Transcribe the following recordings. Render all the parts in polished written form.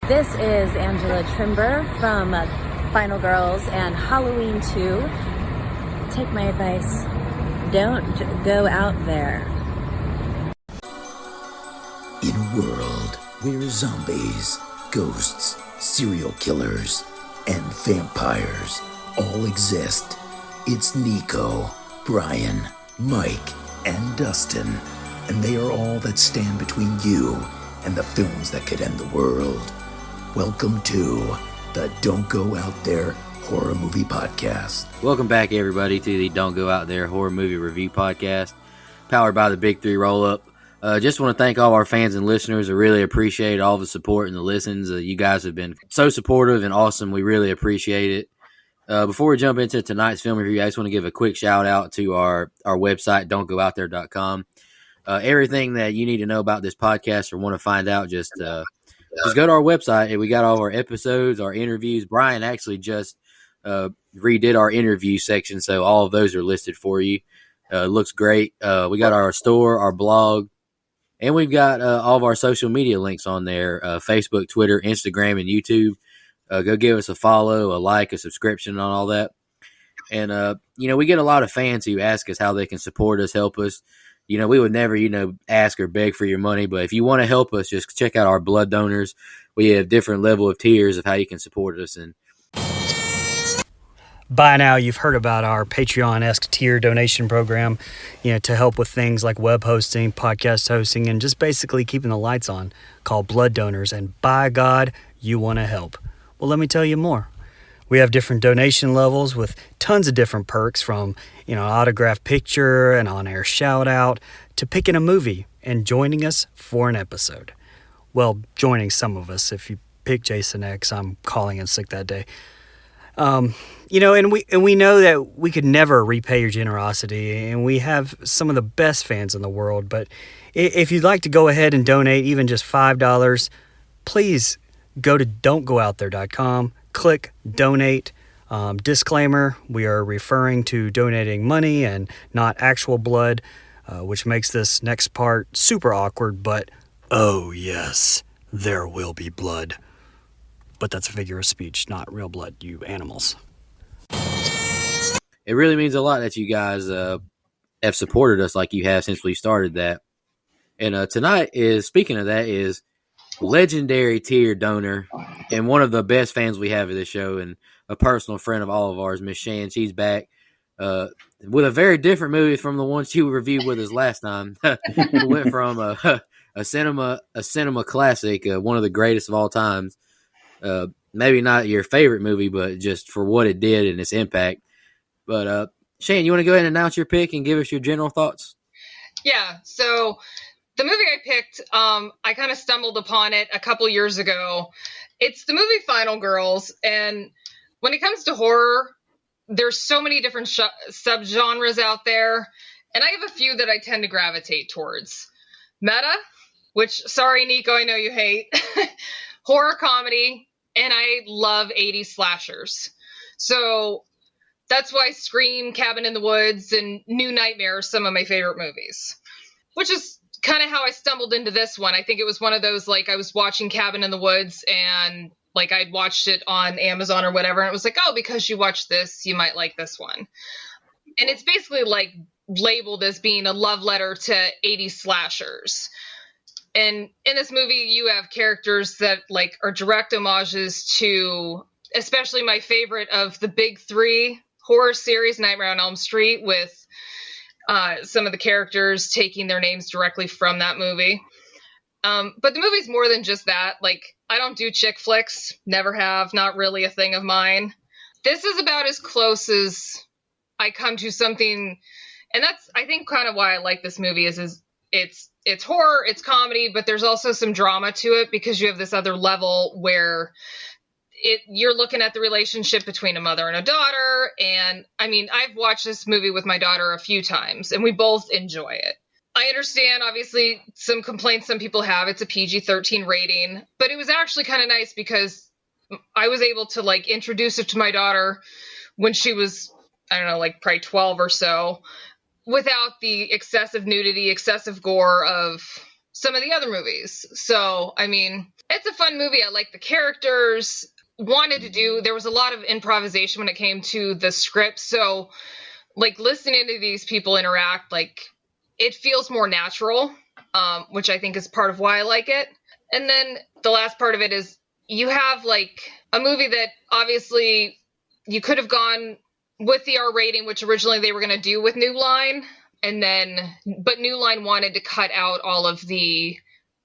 This is Angela Trimber from Final Girls and Halloween 2. Take my advice. Don't go out there. In a world where zombies, ghosts, serial killers, and vampires all exist, it's Nico, Brian, Mike, and Dustin, and they are all that stand between you and the films that could end the world. Welcome to the Don't Go Out There Horror Movie Podcast. Welcome back, everybody, to the Don't Go Out There Horror Movie Review Podcast, powered by the Big 3 Roll-Up. Just want to thank all our fans and listeners. I really appreciate all the support and the listens. You guys have been so supportive and awesome. We really appreciate it. Before we jump into tonight's film review, I just want to give a quick shout out to our website, don'tgoouthere.com. Everything that you need to know about this podcast or want to find out, just go to our website, and we got all of our episodes, our interviews. Brian actually just redid our interview section, so all of those are listed for you. It looks great. We got our store, our blog, and we've got all of our social media links on there, Facebook, Twitter, Instagram, and YouTube. Go give us a follow, a like, a subscription on all that. And, we get a lot of fans who ask us how they can support us, help us. We would never, ask or beg for your money, but if you want to help us, just check out our blood donors. We have different level of tiers of how you can support us. And by now, you've heard about our Patreon-esque tier donation program, to help with things like web hosting, podcast hosting, and just basically keeping the lights on, called Blood Donors. And by God, you want to help. Well, let me tell you more. We have different donation levels with tons of different perks, from, autographed picture, an on-air shout-out, to picking a movie and joining us for an episode. Well, joining some of us. If you pick Jason X, I'm calling in sick that day. And we know that we could never repay your generosity, and we have some of the best fans in the world. But if you'd like to go ahead and donate even just $5, please go to don'tgoouthere.com, click donate. Disclaimer, we are referring to donating money and not actual blood, which makes this next part super awkward, but oh yes, there will be blood. But that's a figure of speech, not real blood, you animals. it really means a lot that you guys have supported us like you have since we started that. And tonight is, speaking of that, is legendary tier donor and one of the best fans we have of this show, and a personal friend of all of ours, Miss Shan. She's back with a very different movie from the one she reviewed with us last time. It went from a cinema classic, one of the greatest of all times. Maybe not your favorite movie, but just for what it did and its impact. But Shane, you want to go ahead and announce your pick and give us your general thoughts? Yeah, so the movie I picked, I kind of stumbled upon it a couple years ago. It's the movie Final Girls, and when it comes to horror, there's so many different subgenres out there, and I have a few that I tend to gravitate towards. Meta, which, sorry, Nico, I know you hate. Horror comedy, and I love 80s slashers. So that's why Scream, Cabin in the Woods, and New Nightmare are some of my favorite movies, which is kind of how I stumbled into this one. I think it was one of those, like, I was watching Cabin in the Woods, and like I'd watched it on Amazon or whatever, and it was like, oh, because you watched this, you might like this one. And it's basically like labeled as being a love letter to 80s slashers. And in this movie, you have characters that like are direct homages to, especially my favorite of the big three horror series, Nightmare on Elm Street, with some of the characters taking their names directly from that movie. But the movie's more than just that. Like, I don't do chick flicks, never have, not really a thing of mine. This is about as close as I come to something, and that's, I think, kind of why I like this movie is it's horror, it's comedy, but there's also some drama to it because you have this other level where you're looking at the relationship between a mother and a daughter. And I mean, I've watched this movie with my daughter a few times, and we both enjoy it. I understand, obviously, some complaints some people have. It's a PG-13 rating, but it was actually kind of nice because I was able to like introduce it to my daughter when she was, I don't know, like probably 12 or so, without the excessive nudity, excessive gore of some of the other movies. So, I mean, It's a fun movie. I like the characters. There was a lot of improvisation when it came to the script. So, like, listening to these people interact, like, it feels more natural, which I think is part of why I like it. And then the last part of it is you have, like, a movie that obviously you could have gone with the R rating, which originally they were going to do with New Line. But New Line wanted to cut out all of the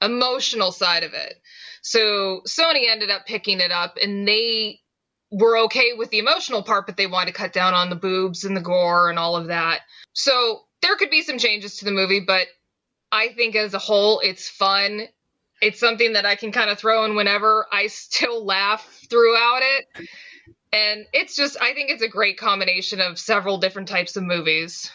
emotional side of it. So Sony ended up picking it up, and they were okay with the emotional part, but they wanted to cut down on the boobs and the gore and all of that. So there could be some changes to the movie, but I think as a whole, it's fun. It's something that I can kind of throw in whenever. I still laugh throughout it. And I think it's a great combination of several different types of movies.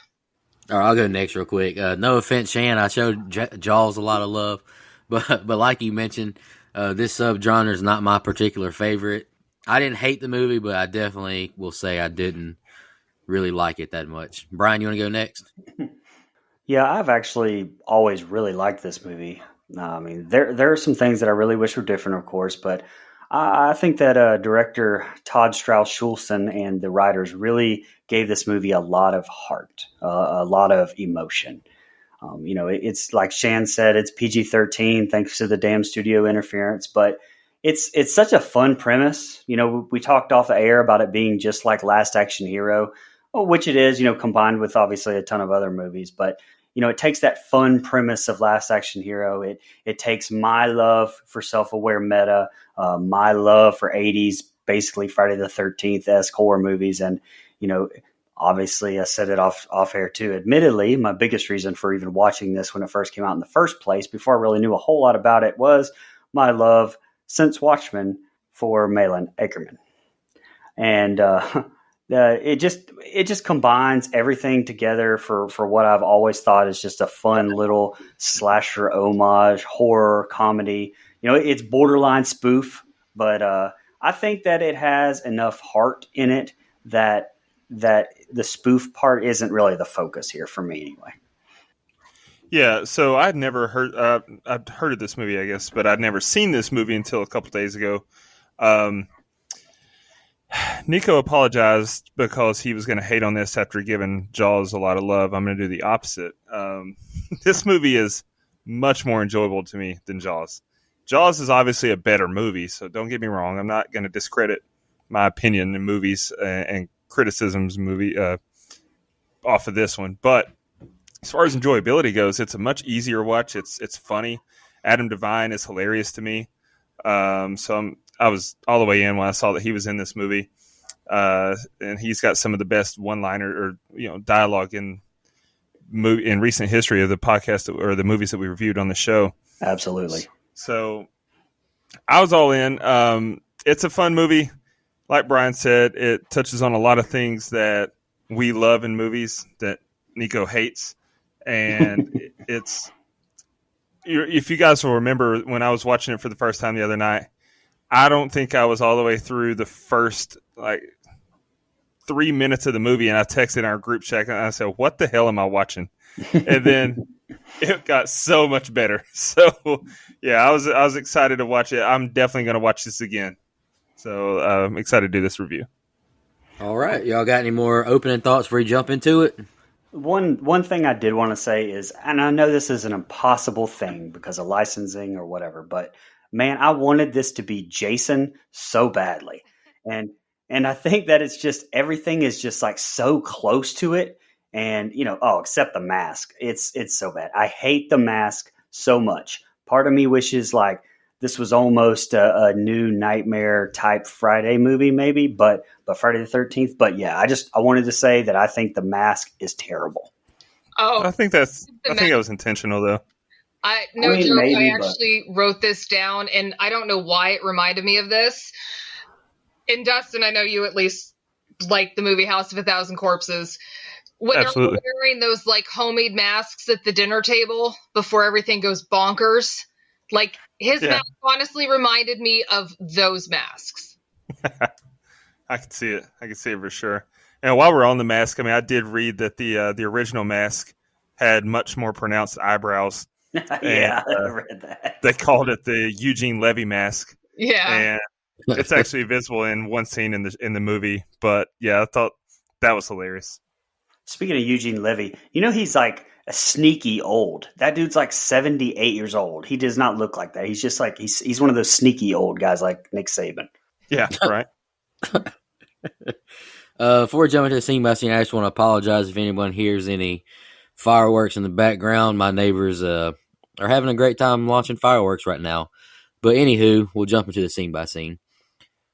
All right, I'll go next real quick. No offense, Shan. I showed Jaws a lot of love, but like you mentioned, this subgenre is not my particular favorite. I didn't hate the movie, but I definitely will say I didn't really like it that much. Brian, you want to go next? Yeah, I've actually always really liked this movie. I mean, there are some things that I really wish were different, of course, but I think that director Todd Strauss-Schulson and the writers really gave this movie a lot of heart, a lot of emotion. It's like Shan said, it's PG-13 thanks to the damn studio interference, but it's such a fun premise. We talked off the air about it being just like Last Action Hero, which it is, combined with obviously a ton of other movies, but it takes that fun premise of Last Action Hero. It takes my love for self-aware meta, my love for 80s, basically Friday the 13th-esque horror movies. And, obviously I said it off air too. Admittedly, my biggest reason for even watching this when it first came out in the first place, before I really knew a whole lot about it, was my love since Watchmen for Malin Akerman. And, it just combines everything together for what I've always thought is just a fun little slasher homage horror comedy. It's borderline spoof, but I think that it has enough heart in it that the spoof part isn't really the focus here for me anyway. Yeah, so I'd never heard. I'd heard of this movie, I guess, but I'd never seen this movie until a couple days ago. Nico apologized because he was going to hate on this after giving Jaws a lot of love. I'm going to do the opposite. This movie is much more enjoyable to me than Jaws. Jaws is obviously a better movie, so don't get me wrong. I'm not going to discredit my opinion in movies and criticisms off of this one. But as far as enjoyability goes, it's a much easier watch. It's funny. Adam Devine is hilarious to me. I was all the way in when I saw that he was in this movie, and he's got some of the best one-liner or dialogue in recent history of the podcast or the movies that we reviewed on the show. Absolutely. So I was all in. It's a fun movie. Like Brian said, it touches on a lot of things that we love in movies that Nico hates, and if you guys will remember when I was watching it for the first time the other night, I don't think I was all the way through the first 3 minutes of the movie, and I texted our group chat and I said, "What the hell am I watching?" And then it got so much better. So yeah, I was excited to watch it. I'm definitely going to watch this again. So I'm excited to do this review. All right, y'all got any more opening thoughts before we jump into it? One thing I did want to say is, and I know this is an impossible thing because of licensing or whatever, but man, I wanted this to be Jason so badly. And I think that it's just everything is just like so close to it. And, except the mask. It's so bad. I hate the mask so much. Part of me wishes like this was almost a new Nightmare type Friday movie, maybe, but Friday the 13th. But yeah, I wanted to say that I think the mask is terrible. Oh, I think that was intentional though. I actually wrote this down, and I don't know why it reminded me of this. And Dustin, I know you at least like the movie House of a Thousand Corpses. When Absolutely. they're wearing those like homemade masks at the dinner table before everything goes bonkers, like his mask honestly reminded me of those masks. I can see it. I can see it for sure. And while we're on the mask, I mean, I did read that the original mask had much more pronounced eyebrows and Yeah, I read that. they called it the Eugene Levy mask, Yeah. and it's actually visible in one scene in the movie. But yeah, I thought that was hilarious. Speaking of Eugene Levy, he's like a sneaky old. That dude's like 78 years old. He does not look like that. He's just like he's one of those sneaky old guys like Nick Saban. Yeah, right. Before jumping to the scene by scene, I just want to apologize if anyone hears any fireworks in the background. My neighbors are having a great time launching fireworks right now. But anywho, we'll jump into the scene by scene.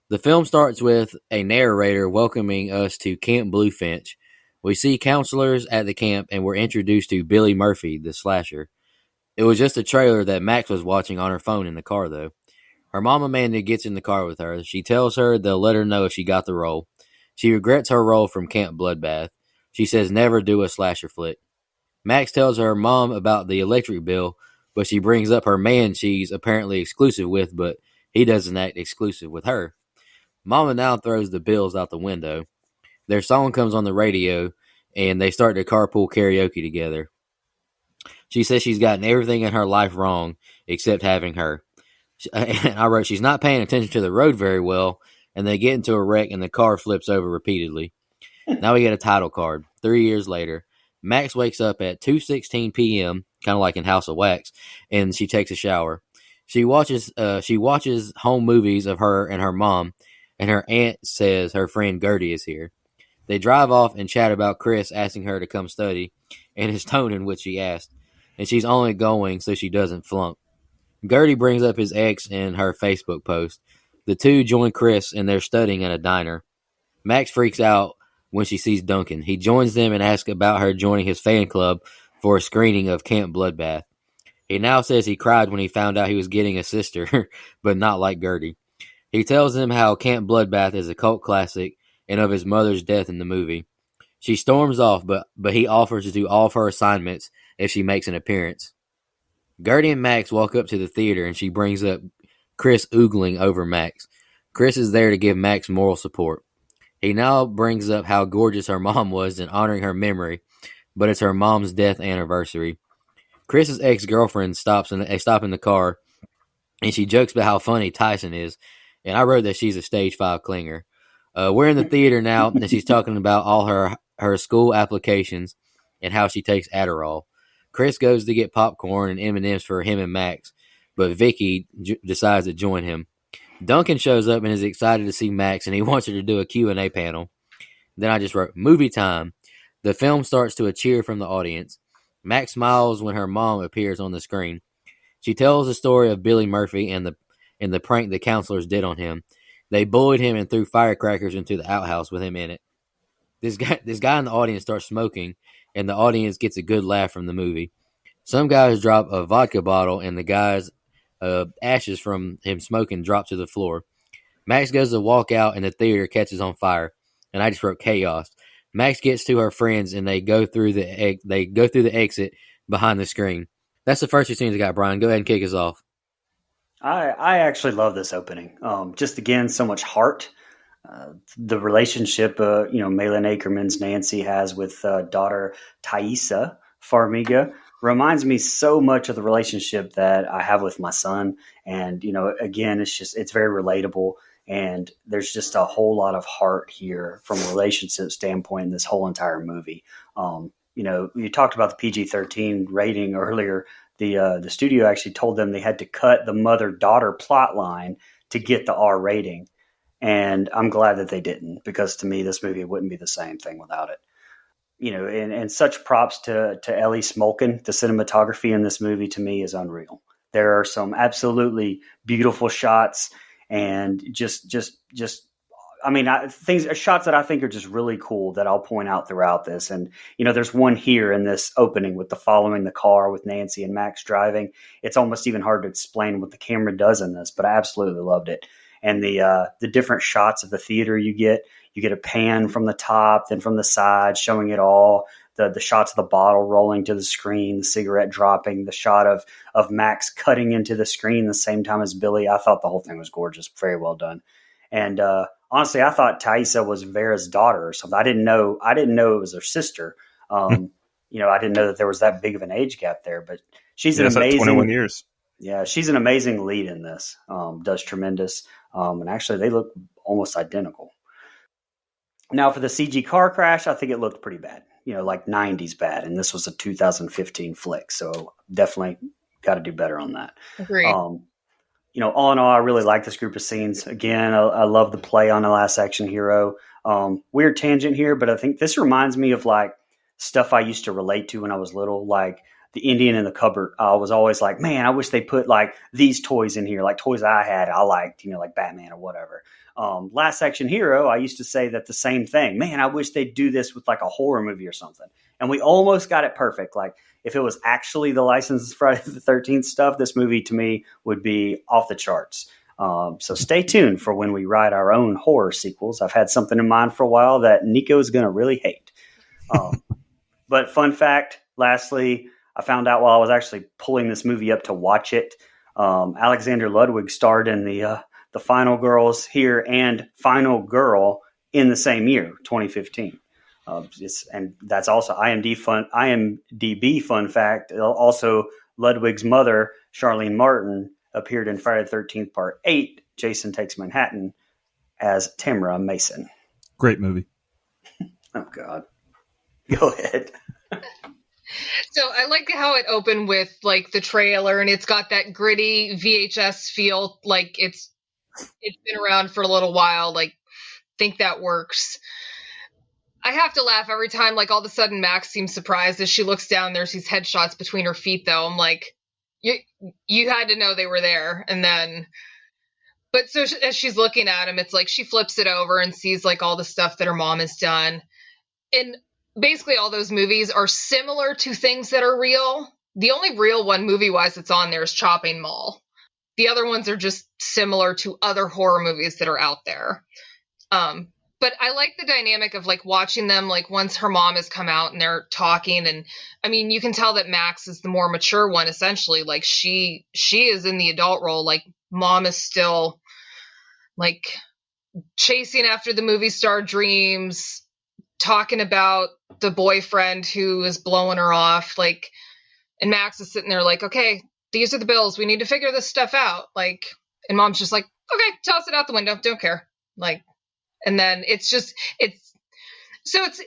The film starts with a narrator welcoming us to Camp Bluefinch. We see counselors at the camp and we're introduced to Billy Murphy, the slasher. It was just a trailer that Max was watching on her phone in the car, though. Her mom Amanda gets in the car with her. She tells her they'll let her know if she got the role. She regrets her role from Camp Bloodbath. She says never do a slasher flick. Max tells her mom about the electric bill, but she brings up her man she's apparently exclusive with, but he doesn't act exclusive with her. Mama now throws the bills out the window. Their song comes on the radio, and they start to carpool karaoke together. She says she's gotten everything in her life wrong except having her. And I wrote, she's not paying attention to the road very well, and they get into a wreck and the car flips over repeatedly. Now we get a title card. 3 years later, Max wakes up at 2:16 p.m., kind of like in House of Wax, and she takes a shower. She watches home movies of her and her mom, and her aunt says her friend Gertie is here. They drive off and chat about Chris asking her to come study, and his tone in which she asked, and she's only going so she doesn't flunk. Gertie brings up his ex in her Facebook post. The two join Chris and they're studying in a diner. Max freaks out when she sees Duncan. He joins them and asks about her joining his fan club for a screening of Camp Bloodbath. He now says he cried when he found out he was getting a sister, but not like Gertie. He tells them how Camp Bloodbath is a cult classic and of his mother's death in the movie. She storms off, but he offers to do all of her assignments if she makes an appearance. Gertie and Max walk up to the theater and she brings up Chris oogling over Max. Chris is there to give Max moral support. He now brings up how gorgeous her mom was and honoring her memory, but it's her mom's death anniversary. Chris's ex-girlfriend stop in the car and she jokes about how funny Tyson is, and I wrote that she's a stage 5 clinger. We're in the theater now and she's talking about all her school applications and how she takes Adderall. Chris goes to get popcorn and M&Ms for him and Max, but Vicky decides to join him. Duncan shows up and is excited to see Max, and he wants her to do a Q&A panel. Then I just wrote, movie time. The film starts to a cheer from the audience. Max smiles when her mom appears on the screen. She tells the story of Billy Murphy and the prank the counselors did on him. They bullied him and threw firecrackers into the outhouse with him in it. This guy in the audience starts smoking, and the audience gets a good laugh from the movie. Some guys drop a vodka bottle, and the guy's ashes from him smoking drop to the floor. Max goes to walk out, and the theater catches on fire. And I just wrote chaos. Max gets to her friends, and they go through the exit behind the screen. That's the first two scenes I got. Brian, go ahead and kick us off. I actually love this opening. Just again, so much heart. The relationship, Malin Ackerman's Nancy has with daughter Thaisa Farmiga reminds me so much of the relationship that I have with my son. And, again, it's very relatable. And there's just a whole lot of heart here from a relationship standpoint in this whole entire movie. You talked about the PG-13 rating earlier. The studio actually told them they had to cut the mother-daughter plot line to get the R rating. And I'm glad that they didn't, because to me, this movie wouldn't be the same thing without it. And such props to Ellie Smolkin. The cinematography in this movie to me is unreal. There are some absolutely beautiful shots and shots that I think are just really cool that I'll point out throughout this. And, there's one here in this opening with the following the car with Nancy and Max driving. It's almost even hard to explain what the camera does in this, but I absolutely loved it. And the different shots of the theater you get a pan from the top, then from the side, showing it all. The shots of the bottle rolling to the screen, the cigarette dropping, the shot of Max cutting into the screen the same time as Billy. I thought the whole thing was gorgeous, very well done. And honestly, I thought Thaisa was Vera's daughter or something. I didn't know it was her sister. I didn't know that there was that big of an age gap there, but she's an Yes, that's 21 amazing, years. yeah, she's an amazing lead in this. Does tremendous. And actually they look almost identical. Now for the CG car crash, I think it looked pretty bad, like 90s bad. And this was a 2015 flick. So definitely got to do better on that. Agreed. All in all, I really like this group of scenes. Again, I love the play on The Last Action Hero. Weird tangent here, but I think this reminds me of like stuff I used to relate to when I was little, like the Indian in the cupboard. I was always like, man, I wish they put like these toys in here, like toys I had, I liked, like Batman or whatever. Last Action Hero, I used to say that the same thing. Man, I wish they'd do this with like a horror movie or something. And we almost got it perfect. Like if it was actually the licensed Friday the 13th stuff, this movie to me would be off the charts. So stay tuned for when we write our own horror sequels. I've had something in mind for a while that Nico is going to really hate. But fun fact, lastly, I found out while I was actually pulling this movie up to watch it, Alexander Ludwig starred in the Final Girls here and Final Girl in the same year, 2015. And that's also IMDb fun fact. Also, Ludwig's mother, Charlene Martin, appeared in Friday the 13th Part 8, Jason Takes Manhattan, as Tamara Mason. Great movie. Oh, God. Go ahead. So I like how it opened with like the trailer, and it's got that gritty VHS feel, like it's been around for a little while. Like, think that works. I have to laugh every time, like all of a sudden Max seems surprised as she looks down. There's these headshots between her feet, though. I'm like, you had to know they were there. And then, but so as she's looking at him, it's like she flips it over and sees like all the stuff that her mom has done. And basically all those movies are similar to things that are real. The only real one movie-wise that's on there is Chopping Mall. The other ones are just similar to other horror movies that are out there. But I like the dynamic of like watching them, like once her mom has come out and they're talking. And I mean, you can tell that Max is the more mature one, essentially. Like she is in the adult role. Like mom is still like chasing after the movie star dreams, talking about the boyfriend who is blowing her off. Like, and Max is sitting there like, okay, these are the bills. We need to figure this stuff out. Like, and mom's just like, okay, toss it out the window. Don't care. Like, and then it's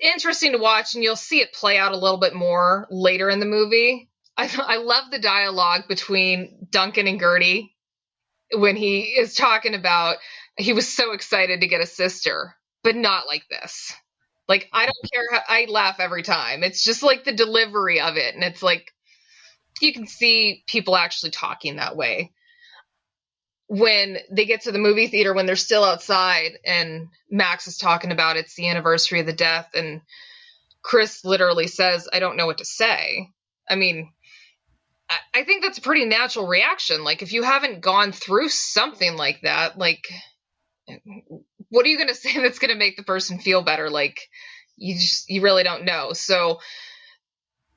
interesting to watch, and you'll see it play out a little bit more later in the movie. I love the dialogue between Duncan and Gertie when he is talking about he was so excited to get a sister, but not like this. Like, I don't care how I laugh every time. It's just like the delivery of it. And it's like, you can see people actually talking that way. When they get to the movie theater, when they're still outside and Max is talking about it's the anniversary of the death, and Chris literally says, I don't know what to say. I mean, I think that's a pretty natural reaction. Like, if you haven't gone through something like that, like, what are you going to say that's going to make the person feel better? Like, you really don't know. So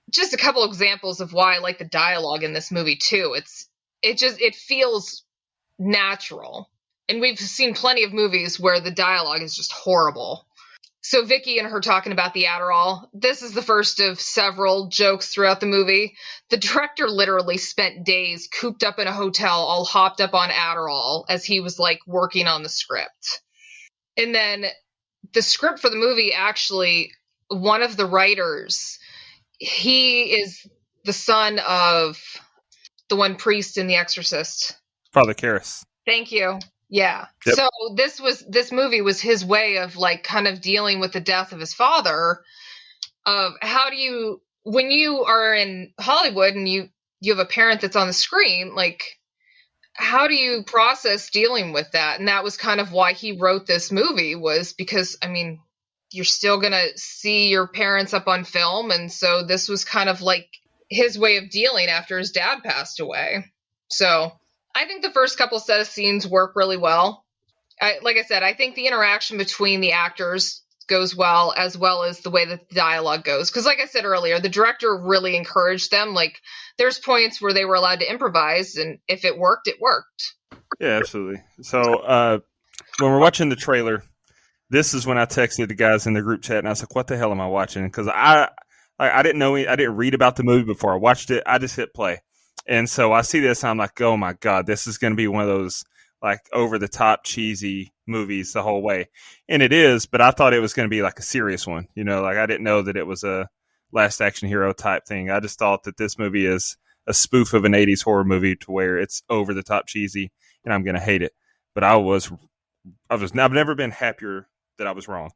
just a couple examples of why I like the dialogue in this movie too. It feels natural. And we've seen plenty of movies where the dialogue is just horrible. So Vicky and her talking about the Adderall, this is the first of several jokes throughout the movie. The director literally spent days cooped up in a hotel, all hopped up on Adderall as he was like working on the script. And then the script for the movie, actually, one of the writers, he is the son of the one priest in The Exorcist. Father Karras. Thank you. Yeah. Yep. So this movie was his way of like kind of dealing with the death of his father, of how do you, when you are in Hollywood and you have a parent that's on the screen, like, how do you process dealing with that? And that was kind of why he wrote this movie, was because, I mean, you're still going to see your parents up on film. And so this was kind of like his way of dealing after his dad passed away. So I think the first couple set of scenes work really well. Like I said, I think the interaction between the actors goes well as the way that the dialogue goes. Because like I said earlier, the director really encouraged them. Like, there's points where they were allowed to improvise, and if it worked, it worked. Yeah, absolutely. So when we're watching the trailer, this is when I texted the guys in the group chat, and I was like, what the hell am I watching? Because I Like I didn't read about the movie before I watched it. I just hit play. And so I see this and I'm like, oh my God, this is going to be one of those like over the top cheesy movies the whole way. And it is, but I thought it was going to be like a serious one. You know, like I didn't know that it was a Last Action Hero type thing. I just thought that this movie is a spoof of an 80s horror movie to where it's over the top cheesy and I'm going to hate it. But I've never been happier that I was wrong.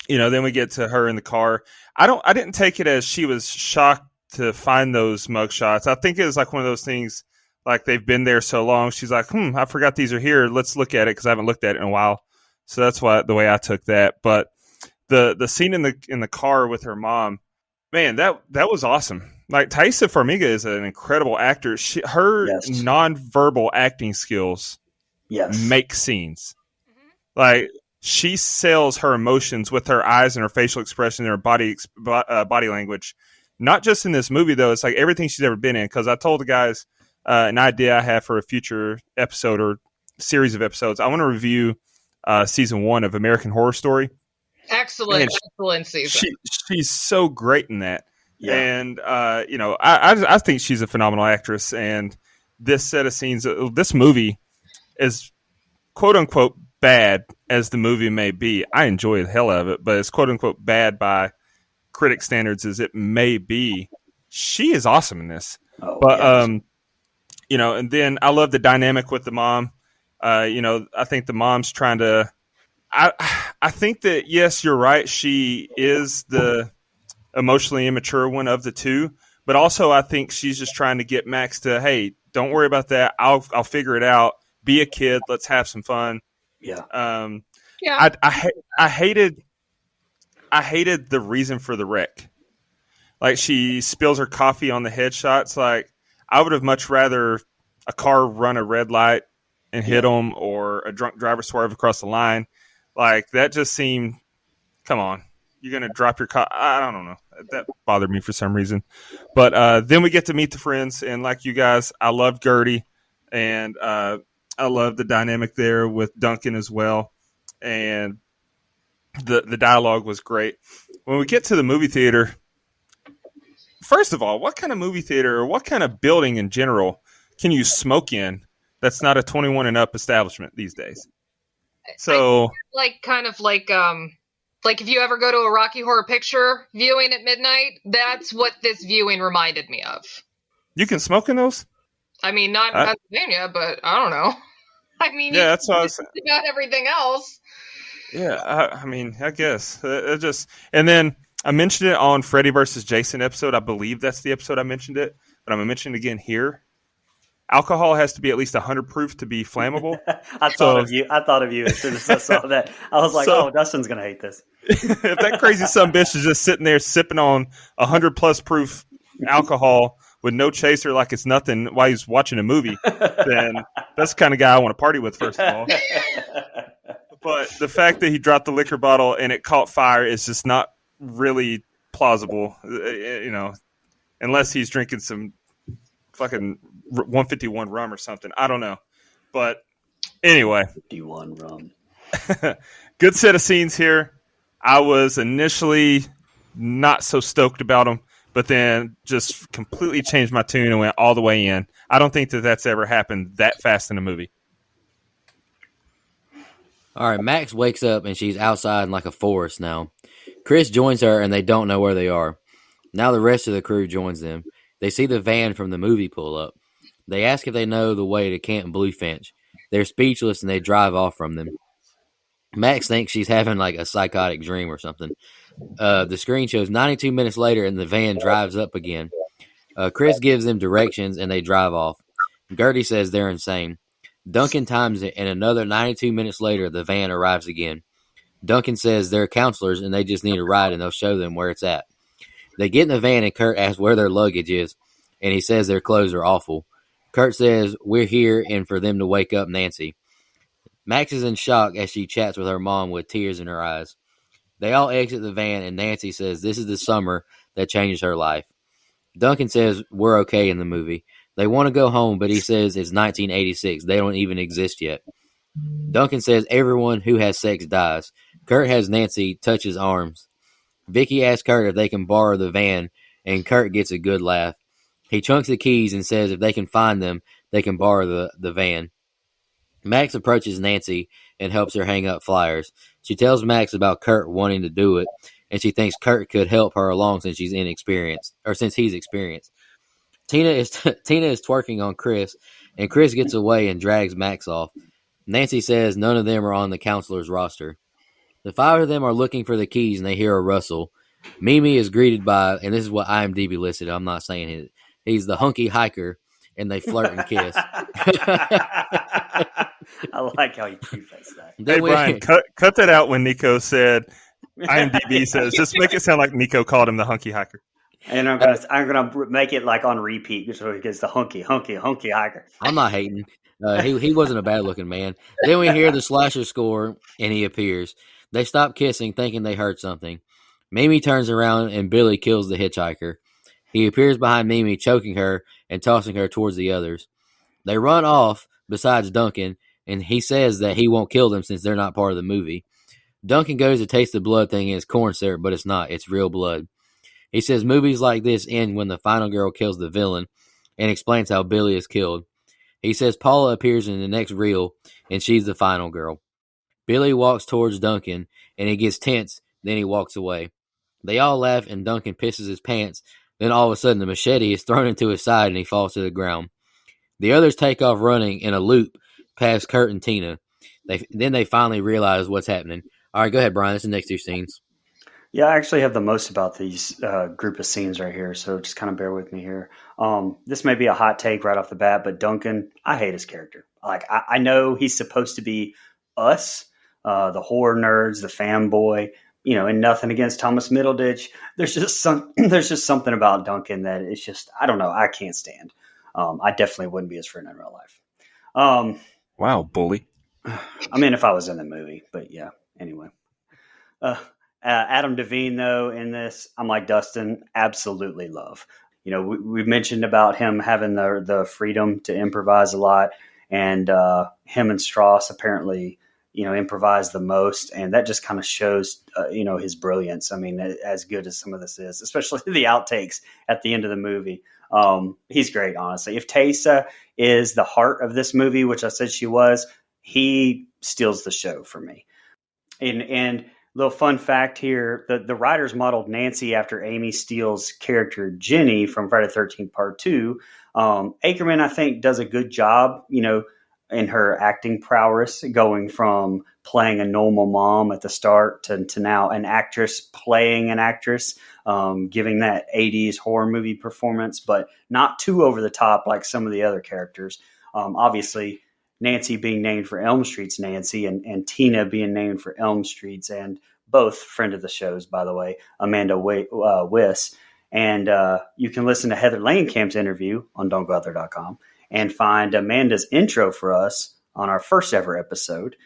You know, then we get to her in the car. I didn't take it as she was shocked to find those mugshots. I think it was like one of those things, like they've been there so long. She's like, I forgot these are here. Let's look at it because I haven't looked at it in a while. So that's the way I took that. But the scene in the car with her mom, man, that was awesome. Like Taissa Farmiga is an incredible actor. Her nonverbal acting skills make scenes. Like she sells her emotions with her eyes and her facial expression and her body language. Not just in this movie, though. It's like everything she's ever been in. Because I told the guys an idea I have for a future episode or series of episodes. I want to review season 1 of American Horror Story. Excellent season. She's so great in that. Yeah. And, I think she's a phenomenal actress. And this set of scenes, this movie is quote unquote bad as the movie may be. I enjoy the hell out of it, but it's quote unquote bad by critic standards as it may be. She is awesome in this. And then I love the dynamic with the mom. I think the mom's trying to, I think that, yes, you're right. She is the emotionally immature one of the two, but also I think she's just trying to get Max to, hey, don't worry about that. I'll figure it out. Be a kid. Let's have some fun. Yeah. I hated the reason for the wreck. Like she spills her coffee on the headshots. Like I would have much rather a car run a red light and hit them, or a drunk driver swerve across the line. Like that just seemed, come on, you're going to drop your car. I don't know. That bothered me for some reason. But then we get to meet the friends. And like you guys, I love Gertie. And I love the dynamic there with Duncan as well. And the dialogue was great. When we get to the movie theater, first of all, what kind of movie theater or what kind of building in general can you smoke in that's not a 21 and up establishment these days? So, like if you ever go to a Rocky Horror Picture viewing at midnight, that's what this viewing reminded me of. You can smoke in those? I mean, not in Pennsylvania, but I don't know. I mean, yeah, that's what I was saying. About everything else. Yeah, I mean, I guess and then I mentioned it on Freddy versus Jason episode. I believe that's the episode I mentioned it, but I'm gonna mention it again here. Alcohol has to be at least 100 proof to be flammable. I thought of you as soon as I saw that. I was like, Dustin's gonna hate this. If that crazy son bitch is just sitting there sipping on 100 plus proof alcohol with no chaser like it's nothing while he's watching a movie, then that's the kind of guy I want to party with, first of all. But the fact that he dropped the liquor bottle and it caught fire is just not really plausible, unless he's drinking some fucking 151 rum or something. I don't know. But anyway. 51 rum. Good set of scenes here. I was initially not so stoked about them, but then just completely changed my tune and went all the way in. I don't think that that's ever happened that fast in a movie. All right, Max wakes up and she's outside in like a forest now. Chris joins her and they don't know where they are. Now the rest of the crew joins them. They see the van from the movie pull up. They ask if they know the way to Camp Bluefinch. They're speechless and they drive off from them. Max thinks she's having like a psychotic dream or something. The screen shows 92 minutes later and the van drives up again. Chris gives them directions and they drive off. Gertie says they're insane. Duncan times it, and another 92 minutes later, the van arrives again. Duncan says they're counselors and they just need a ride and they'll show them where it's at. They get in the van and Kurt asks where their luggage is, and he says their clothes are awful. Kurt says we're here and for them to wake up Nancy. Max is in shock as she chats with her mom with tears in her eyes. They all exit the van and Nancy says this is the summer that changes her life. Duncan says we're okay in the movie. They want to go home, but he says it's 1986. They don't even exist yet. Duncan says everyone who has sex dies. Kurt has Nancy touch his arms. Vicky asks Kurt if they can borrow the van, and Kurt gets a good laugh. He chunks the keys and says if they can find them, they can borrow the van. Max approaches Nancy and helps her hang up flyers. She tells Max about Kurt wanting to do it, and she thinks Kurt could help her along since he's inexperienced, or since he's experienced. Tina is Tina is twerking on Chris, and Chris gets away and drags Max off. Nancy says none of them are on the counselor's roster. The five of them are looking for the keys, and they hear a rustle. Mimi is greeted by, and this is what IMDb listed. I'm not saying it. He's the hunky hiker, and they flirt and kiss. I like how you preface that. Hey, Brian, cut that out when Nico said, IMDb says, just make it sound like Nico called him the hunky hiker. And I'm gonna make it like on repeat so he gets the hunky hiker. I'm not hating. He wasn't a bad looking man. Then we hear the slasher score, and he appears. They stop kissing, thinking they heard something. Mimi turns around, and Billy kills the hitchhiker. He appears behind Mimi, choking her and tossing her towards the others. They run off, besides Duncan, and he says that he won't kill them since they're not part of the movie. Duncan goes to taste the blood thinking it's corn syrup, but it's not. It's real blood. He says movies like this end when the final girl kills the villain and explains how Billy is killed. He says Paula appears in the next reel, and she's the final girl. Billy walks towards Duncan, and he gets tense, then he walks away. They all laugh, and Duncan pisses his pants. Then all of a sudden, the machete is thrown into his side, and he falls to the ground. The others take off running in a loop past Kurt and Tina. Then they finally realize what's happening. All right, go ahead, Brian. That's the next two scenes. Yeah, I actually have the most about these group of scenes right here, so just kind of bear with me here. This may be a hot take right off the bat, but Duncan, I hate his character. Like, I know he's supposed to be us, the horror nerds, the fanboy, and nothing against Thomas Middleditch. There's just something about Duncan that it's just, I don't know, I can't stand. I definitely wouldn't be his friend in real life. Wow, bully. I mean, if I was in the movie, but yeah, anyway. Adam Devine, though, in this, I'm like Dustin, absolutely love. We mentioned about him having the freedom to improvise a lot, and him and Strauss apparently, improvise the most, and that just kind of shows, his brilliance. I mean, as good as some of this is, especially the outtakes at the end of the movie. He's great, honestly. If Taysa is the heart of this movie, which I said she was, he steals the show for me. And little fun fact here, the writers modeled Nancy after Amy Steele's character Jenny from Friday the 13th Part 2. Ackerman, I think, does a good job, in her acting prowess, going from playing a normal mom at the start to now an actress playing an actress, giving that 80s horror movie performance, but not too over the top like some of the other characters. Obviously, Nancy being named for Elm Street's Nancy, and Tina being named for Elm Street's, and both friend of the shows, by the way, Amanda Wiss. And you can listen to Heather Langenkamp's interview on don'tgooutthere.com and find Amanda's intro for us on our first ever episode.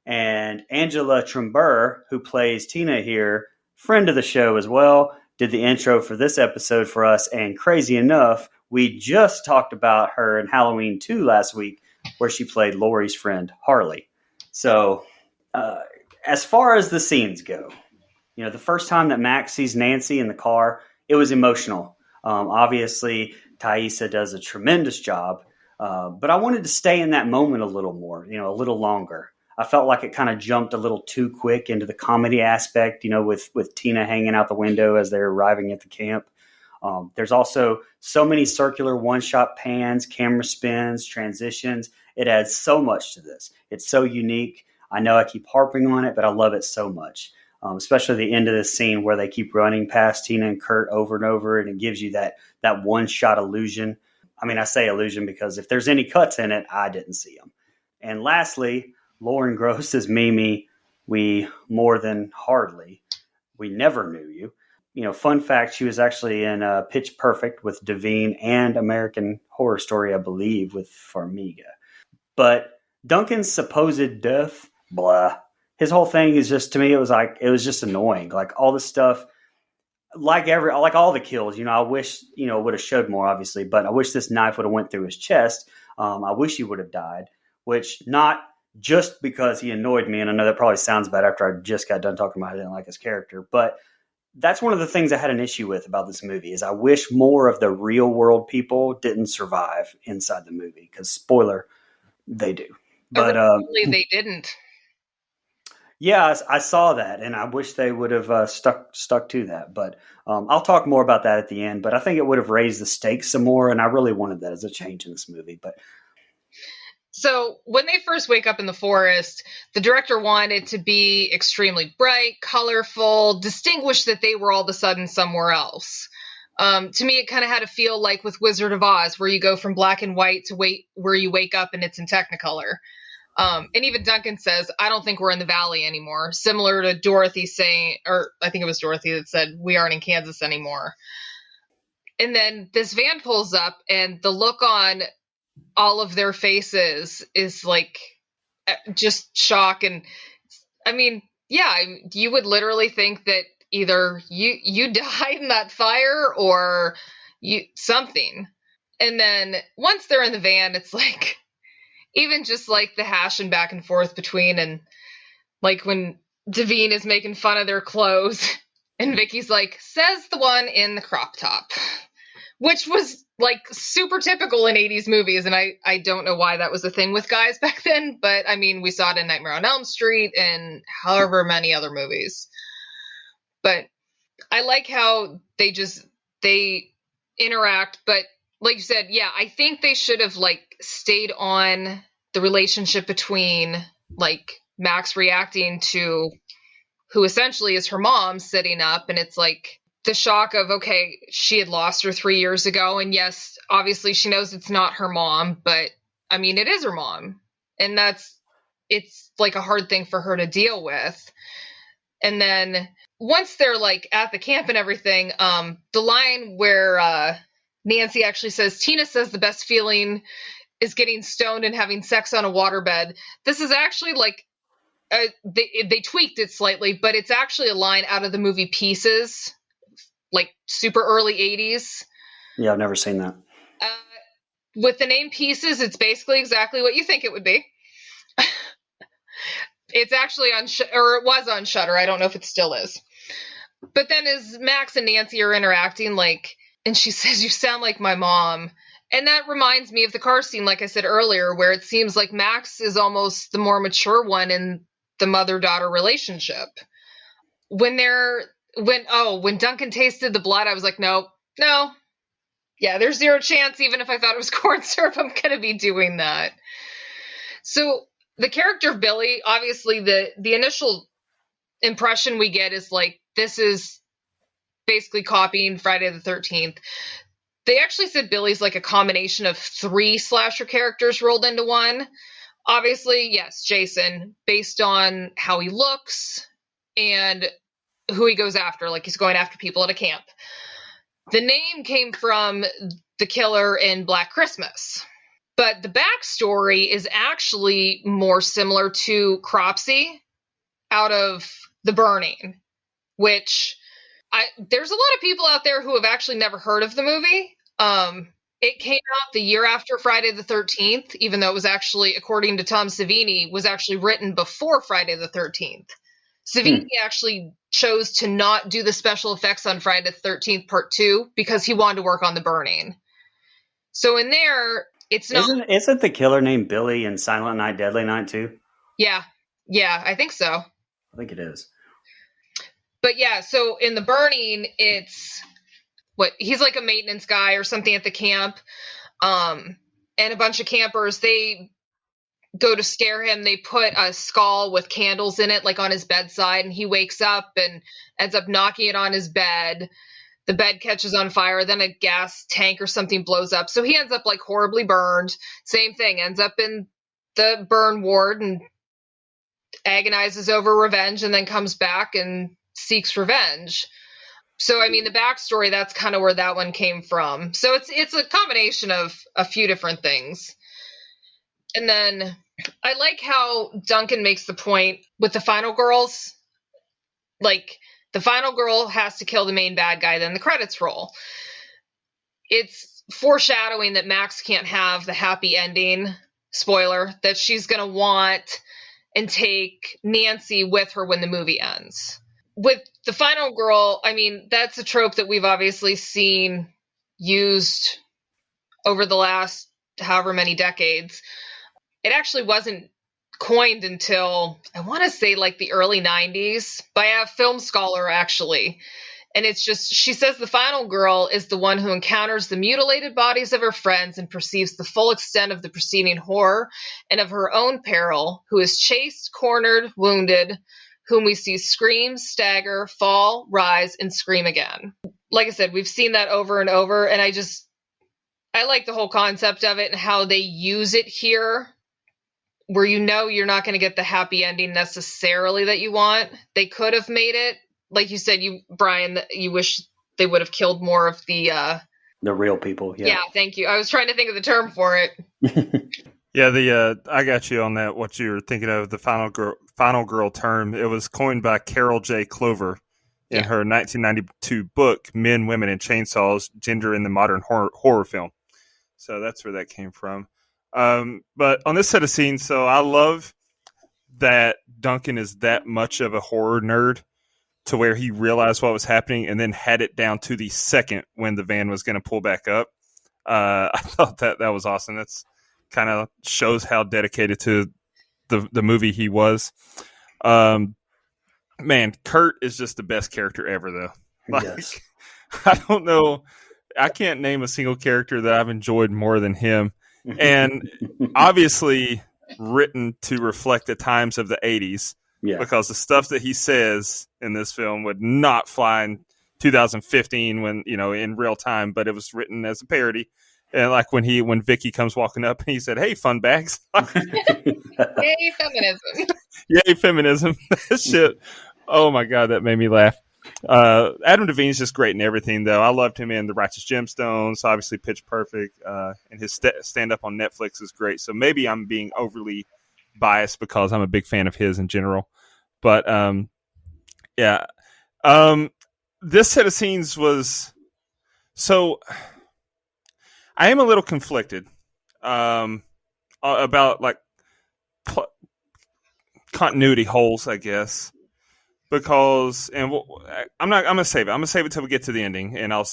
And Angela Trember, who plays Tina here, friend of the show as well, did the intro for this episode for us. And crazy enough, we just talked about her in Halloween 2 last week, where she played Laurie's friend, Harley. So as far as the scenes go, the first time that Max sees Nancy in the car, it was emotional. Obviously, Thaisa does a tremendous job, but I wanted to stay in that moment a little more, a little longer. I felt like it kind of jumped a little too quick into the comedy aspect, with Tina hanging out the window as they're arriving at the camp. There's also so many circular one-shot pans, camera spins, transitions. It adds so much to this. It's so unique. I know I keep harping on it, but I love it so much, especially the end of this scene where they keep running past Tina and Kurt over and over, and it gives you that one-shot illusion. I mean, I say illusion because if there's any cuts in it, I didn't see them. And lastly, Lauren Gross as Mimi. We more than hardly. We never knew you. Fun fact, she was actually in Pitch Perfect with Devine and American Horror Story, I believe, with Farmiga. But Duncan's supposed death, blah. His whole thing is just, to me, it was just annoying. Like all this stuff, like all the kills, I wish, would have showed more, obviously, but I wish this knife would have went through his chest. I wish he would have died, which not just because he annoyed me. And I know that probably sounds bad after I just got done talking about I didn't like his character, but that's one of the things I had an issue with about this movie is I wish more of the real world people didn't survive inside the movie because spoiler, they do. But Originally, they didn't. yeah, I saw that, and I wish they would have stuck to that. But I'll talk more about that at the end. But I think it would have raised the stakes some more, and I really wanted that as a change in this movie. But So when they first wake up in the forest, the director wanted to be extremely bright, colorful, distinguished that they were all of a sudden somewhere else. To me, it kind of had a feel like with Wizard of Oz, where you go from black and white to where you wake up and it's in Technicolor. And even Duncan says, I don't think we're in the valley anymore. Similar to Dorothy saying, or I think it was Dorothy that said, we aren't in Kansas anymore. And then this van pulls up and the look on all of their faces is like just shock. And I mean, yeah, you would literally think that either you died in that fire or you something. And then once they're in the van, it's like even just like the hashing back and forth between, and like when Devine is making fun of their clothes and Vicky's like, says the one in the crop top, which was like super typical in 80s movies. And I don't know why that was a thing with guys back then, but I mean, we saw it in Nightmare on Elm Street and however many other movies. But I like how they interact, but like you said, yeah, I think they should have like stayed on the relationship between like Max reacting to who essentially is her mom sitting up, and it's like the shock of, okay, she had lost her 3 years ago, and yes, obviously she knows it's not her mom, but I mean, it is her mom, and it's like a hard thing for her to deal with. And then once they're like at the camp and everything, the line where Nancy actually says, Tina says the best feeling is getting stoned and having sex on a waterbed. This is actually like, they tweaked it slightly, but it's actually a line out of the movie Pieces, like super early 80s. yeah, I've never seen that. With the name Pieces, it's basically exactly what you think it would be. It's actually on, or it was on Shudder. I don't know if it still is. But then as Max and Nancy are interacting, like, and she says, you sound like my mom. And that reminds me of the car scene, like I said earlier, where it seems like Max is almost the more mature one in the mother-daughter relationship. When Duncan tasted the blood, I was like, no. Yeah, there's zero chance, even if I thought it was corn syrup, I'm going to be doing that. So the character of Billy, obviously the initial impression we get is like, this is basically copying Friday the 13th. They actually said Billy's like a combination of 3 slasher characters rolled into one. Obviously, yes, Jason, based on how he looks and who he goes after, like he's going after people at a camp. The name came from the killer in Black Christmas. But the backstory is actually more similar to Cropsey out of The Burning, which there's a lot of people out there who have actually never heard of the movie. It came out the year after Friday the 13th, even though it was actually, according to Tom Savini, was actually written before Friday the 13th. Savini actually chose to not do the special effects on Friday the 13th Part 2 because he wanted to work on The Burning. So in there, it's not... Isn't the killer named Billy in Silent Night, Deadly Night too? Yeah, I think so. I think it is. But yeah, so in The Burning, it's... he's like a maintenance guy or something at the camp. And a bunch of campers, they go to scare him. They put a skull with candles in it, like on his bedside, and he wakes up and ends up knocking it on his bed. The bed catches on fire. Then a gas tank or something blows up. So he ends up like horribly burned. Same thing, ends up in the burn ward and agonizes over revenge, and then comes back and seeks revenge. So, I mean, the backstory, that's kind of where that one came from. So it's a combination of a few different things. And then I like how Duncan makes the point with the final girls. Like, the final girl has to kill the main bad guy, then the credits roll. It's foreshadowing that Max can't have the happy ending, spoiler, that she's going to want and take Nancy with her when the movie ends. with the final girl, I mean, that's a trope that we've obviously seen used over the last however many decades. It actually wasn't coined until, I want to say, like the early 90s by a film scholar, actually. And it's just, she says the final girl is the one who encounters the mutilated bodies of her friends and perceives the full extent of the preceding horror and of her own peril, who is chased, cornered, wounded, whom we see scream, stagger, fall, rise, and scream again. Like I said, we've seen that over and over, and I like the whole concept of it and how they use it here, where you're not going to get the happy ending necessarily that you want. They could have made it, like you said, Brian, you wish they would have killed more of the real people. Yeah. Yeah, thank you. I was trying to think of the term for it. Yeah, I got you on that. What you were thinking of, the final girl term. It was coined by Carol J. Clover in her 1992 book, Men, Women, and Chainsaws: Gender in the Modern Horror Film. So that's where that came from. But on this set of scenes, so I love that Duncan is that much of a horror nerd to where he realized what was happening and then had it down to the second when the van was going to pull back up. I thought that was awesome. That's kind of shows how dedicated to the movie he was. Man, Kurt is just the best character ever, though. Like, yes. I don't know. I can't name a single character that I've enjoyed more than him. And obviously written to reflect the times of the 80s. Yeah. Because the stuff that he says in this film would not fly in 2015 when, in real time, but it was written as a parody. And like when Vicky comes walking up and he said, "Hey, fun bags." Yay, feminism. Yay, feminism. That shit. Oh my God, that made me laugh. Adam Devine's just great in everything, though. I loved him in The Righteous Gemstones, obviously Pitch Perfect, and his stand-up on Netflix is great. So maybe I'm being overly biased because I'm a big fan of his in general. But, yeah. This set of scenes was... So, I am a little conflicted about, like, continuity holes, I guess. Because, and I'm gonna save it. I'm gonna save it till we get to the ending, and I'll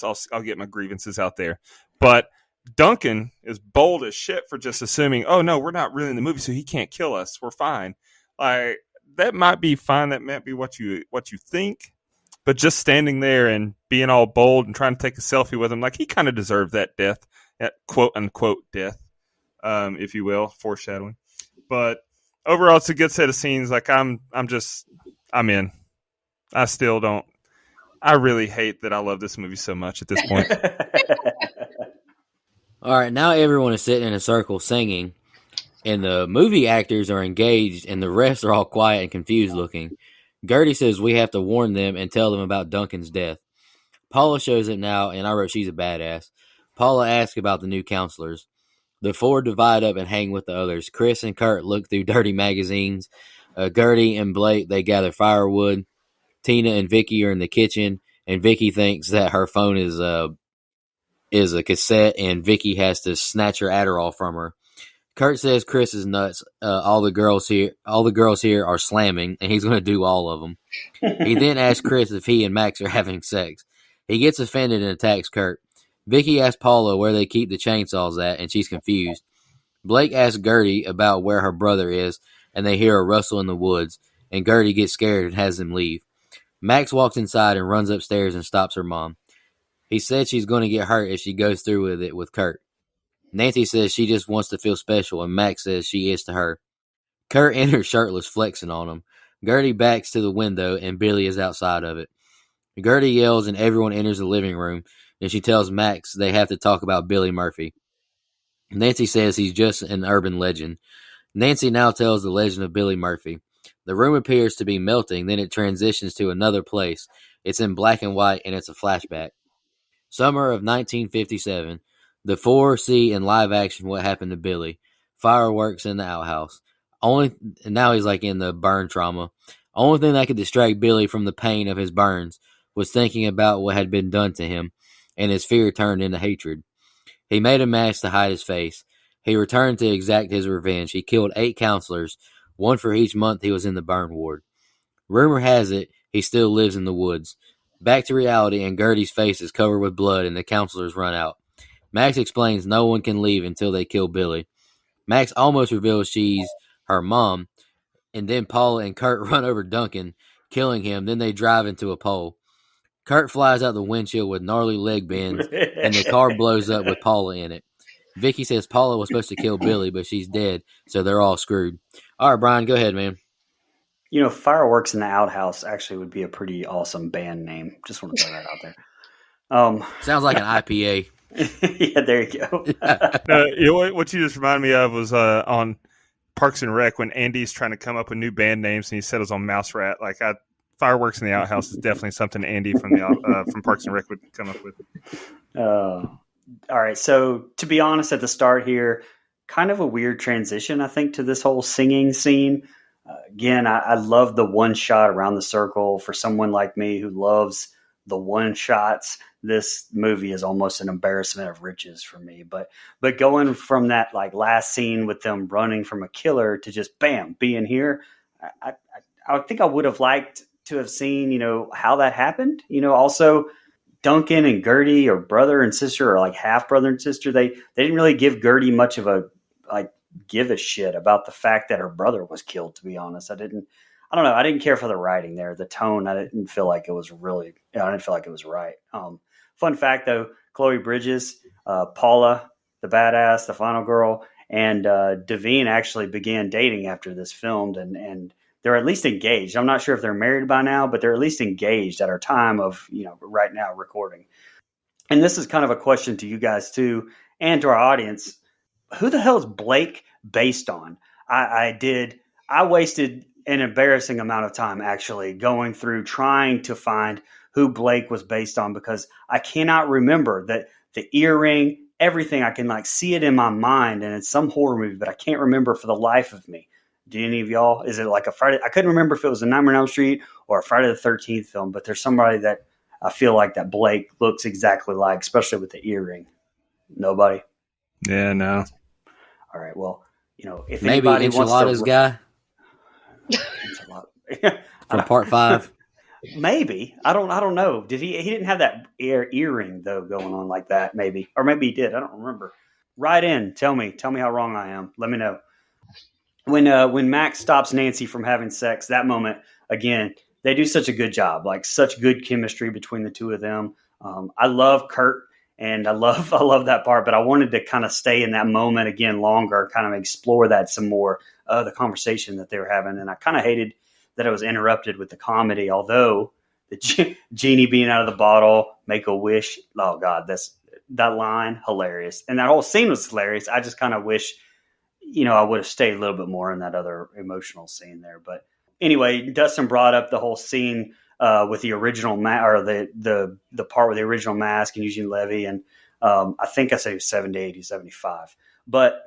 get my grievances out there. But Duncan is bold as shit for just assuming, oh no, we're not really in the movie, so he can't kill us. We're fine. Like, that might be fine. That might be what you think. But just standing there and being all bold and trying to take a selfie with him, like, he kind of deserved that death, that quote unquote death, if you will, foreshadowing. But overall, it's a good set of scenes. Like, I'm in. I still don't. I really hate that I love this movie so much at this point. All right, now everyone is sitting in a circle singing, and the movie actors are engaged, and the rest are all quiet and confused looking. Gertie says we have to warn them and tell them about Duncan's death. Paula shows up now, and I wrote she's a badass. Paula asks about the new counselors. The four divide up and hang with the others. Chris and Kurt look through dirty magazines. Gertie and Blake, they gather firewood. Tina and Vicky are in the kitchen, and Vicky thinks that her phone is a cassette, and Vicky has to snatch her Adderall from her. Kurt says Chris is nuts. All the girls here are slamming, and he's going to do all of them. He then asks Chris if he and Max are having sex. He gets offended and attacks Kurt. Vicky asks Paula where they keep the chainsaws at, and she's confused. Blake asks Gertie about where her brother is, and they hear a rustle in the woods, and Gertie gets scared and has them leave. Max walks inside and runs upstairs and stops her mom. He said she's going to get hurt if she goes through with it with Kurt. Nancy says she just wants to feel special, and Max says she is to her. Kurt enters shirtless, flexing on him. Gertie backs to the window, and Billy is outside of it. Gertie yells, and everyone enters the living room, and she tells Max they have to talk about Billy Murphy. Nancy says he's just an urban legend. Nancy now tells the legend of Billy Murphy. The room appears to be melting, then it transitions to another place. It's in black and white, and it's a flashback. Summer of 1957. The four see in live action what happened to Billy. Fireworks in the outhouse. Now he's like in the burn trauma. Only thing that could distract Billy from the pain of his burns was thinking about what had been done to him, and his fear turned into hatred. He made a mask to hide his face. He returned to exact his revenge. He killed 8 counselors, one for each month he was in the burn ward. Rumor has it he still lives in the woods. Back to reality, and Gertie's face is covered with blood, and the counselors run out. Max explains no one can leave until they kill Billy. Max almost reveals she's her mom, and then Paula and Kurt run over Duncan, killing him. Then they drive into a pole. Kurt flies out the windshield with gnarly leg bends, and the car blows up with Paula in it. Vicky says Paula was supposed to kill Billy, but she's dead, so they're all screwed. All right, Brian, go ahead, man. You know, Fireworks in the Outhouse actually would be a pretty awesome band name. Just want to throw that out there. Sounds like an IPA. Yeah, there you go. No, you know what you just reminded me of was on Parks and Rec when Andy's trying to come up with new band names and he settles on Mouse Rat. Fireworks in the Outhouse is definitely something Andy from Parks and Rec would come up with. All right, so to be honest, at the start here, kind of a weird transition, I think, to this whole singing scene. Again, I love the one shot around the circle. For someone like me who loves the one shots, this movie is almost an embarrassment of riches for me. But going from that like last scene with them running from a killer to just bam being here, I think I would have liked to have seen, you know, how that happened. You know, also Duncan and Gertie are brother and sister, or like half brother and sister. They didn't really give Gertie much of a give a shit about the fact that her brother was killed. To be honest, I don't know. I didn't care for the writing there, the tone. I didn't feel like it was really. I didn't feel like it was right. Fun fact though, Chloe Bridges, Paula, the badass, the final girl, and Devine actually began dating after this filmed, and they're at least engaged. I'm not sure if they're married by now, but they're at least engaged at our time of, you know, right now recording. And this is kind of a question to you guys too, and to our audience. Who the hell is Blake based on? I wasted an embarrassing amount of time actually going through trying to find who Blake was based on, because I cannot remember that the earring, everything. I can like see it in my mind, and it's some horror movie, but I can't remember for the life of me. Do any of y'all? Is it like a Friday? I couldn't remember if it was a Nightmare on Elm Street or a Friday the 13th film, but there's somebody that I feel like that Blake looks exactly like, especially with the earring. Nobody? Yeah, no. All right. Well, you know, if Maybe anybody Enchiladas wants guy from Part 5. Maybe. I don't know. Did he didn't have that earring though going on like that, maybe. Or maybe he did. I don't remember. Write in. Tell me how wrong I am. Let me know. When Max stops Nancy from having sex, that moment, again, they do such a good job, like such good chemistry between the two of them. I love Kurt, and I love that part, but I wanted to kind of stay in that moment again longer, kind of explore that some more, the conversation that they were having. And I kind of hated that it was interrupted with the comedy, although the genie being out of the bottle, make a wish. Oh God, that line, hilarious. And that whole scene was hilarious. I just kind of wish, you know, I would have stayed a little bit more in that other emotional scene there. But anyway, Dustin brought up the whole scene with the original or the part with the original mask and Eugene Levy. And I think I said he was 70, 80, 75. But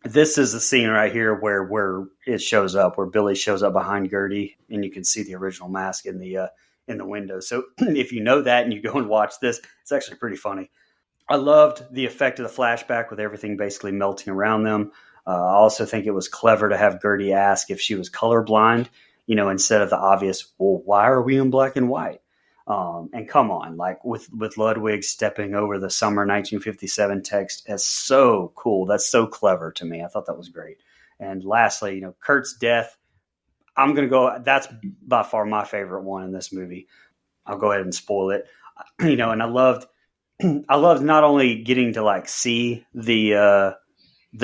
this is the scene right here where it shows up, where Billy shows up behind Gertie, and you can see the original mask in the window. So if you know that and you go and watch this, it's actually pretty funny. I loved the effect of the flashback with everything basically melting around them. I also think it was clever to have Gertie ask if she was colorblind, you know, instead of the obvious, well, why are we in black and white? And come on, like with Ludwig stepping over the summer 1957 text, is so cool. That's so clever to me. I thought that was great. And lastly, you know, Kurt's death, I'm going to go, that's by far my favorite one in this movie. I'll go ahead and spoil it. You know, and I loved not only getting to like see the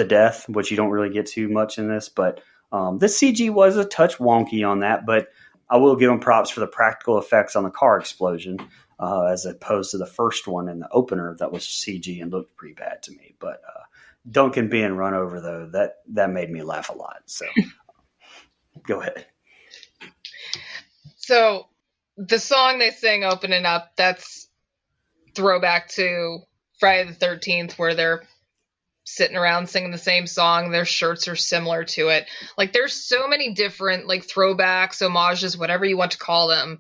death, which you don't really get too much in this, but the CG was a touch wonky on that, but I will give them props for the practical effects on the car explosion, as opposed to the first one in the opener that was CG and looked pretty bad to me. But Duncan being run over though, that made me laugh a lot. So go ahead. So the song they sing opening up, that's throwback to Friday the 13th, where they're sitting around singing the same song. Their shirts are similar to it. Like there's so many different like throwbacks, homages, whatever you want to call them,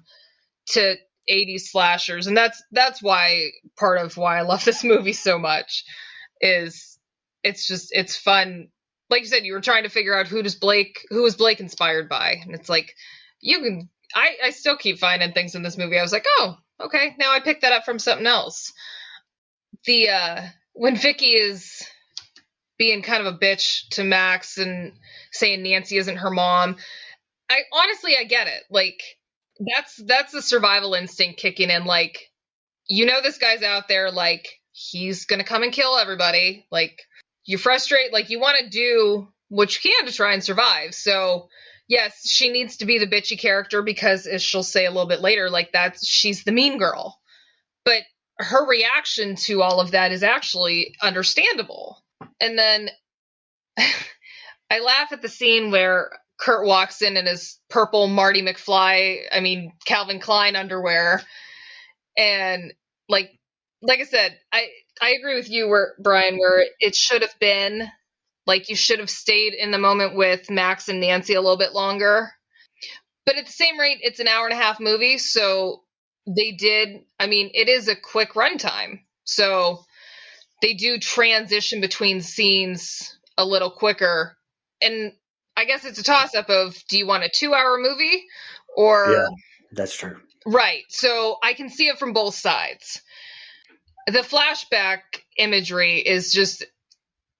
to 80s slashers. And that's why part of why I love this movie so much is it's fun. Like you said, you were trying to figure out who was Blake inspired by. And it's like, I still keep finding things in this movie. I was like, oh, okay, now I picked that up from something else. When Vicky is being kind of a bitch to Max and saying Nancy isn't her mom, I get it. Like, that's the survival instinct kicking in. Like, this guy's out there, like, he's gonna come and kill everybody. Like, you frustrate, like, you want to do what you can to try and survive. So yes, she needs to be the bitchy character because, as she'll say a little bit later, like, she's the mean girl. But her reaction to all of that is actually understandable. And then I laugh at the scene where Kurt walks in his purple Calvin Klein underwear. And like I said, I agree with you, Brian, where it should have been, like, you should have stayed in the moment with Max and Nancy a little bit longer. But at the same rate, it's an 1.5-hour movie, so it is a quick runtime. So they do transition between scenes a little quicker. And I guess it's a toss-up of, do you want a 2-hour movie or... Yeah, that's true. Right. So I can see it from both sides. The flashback imagery is just,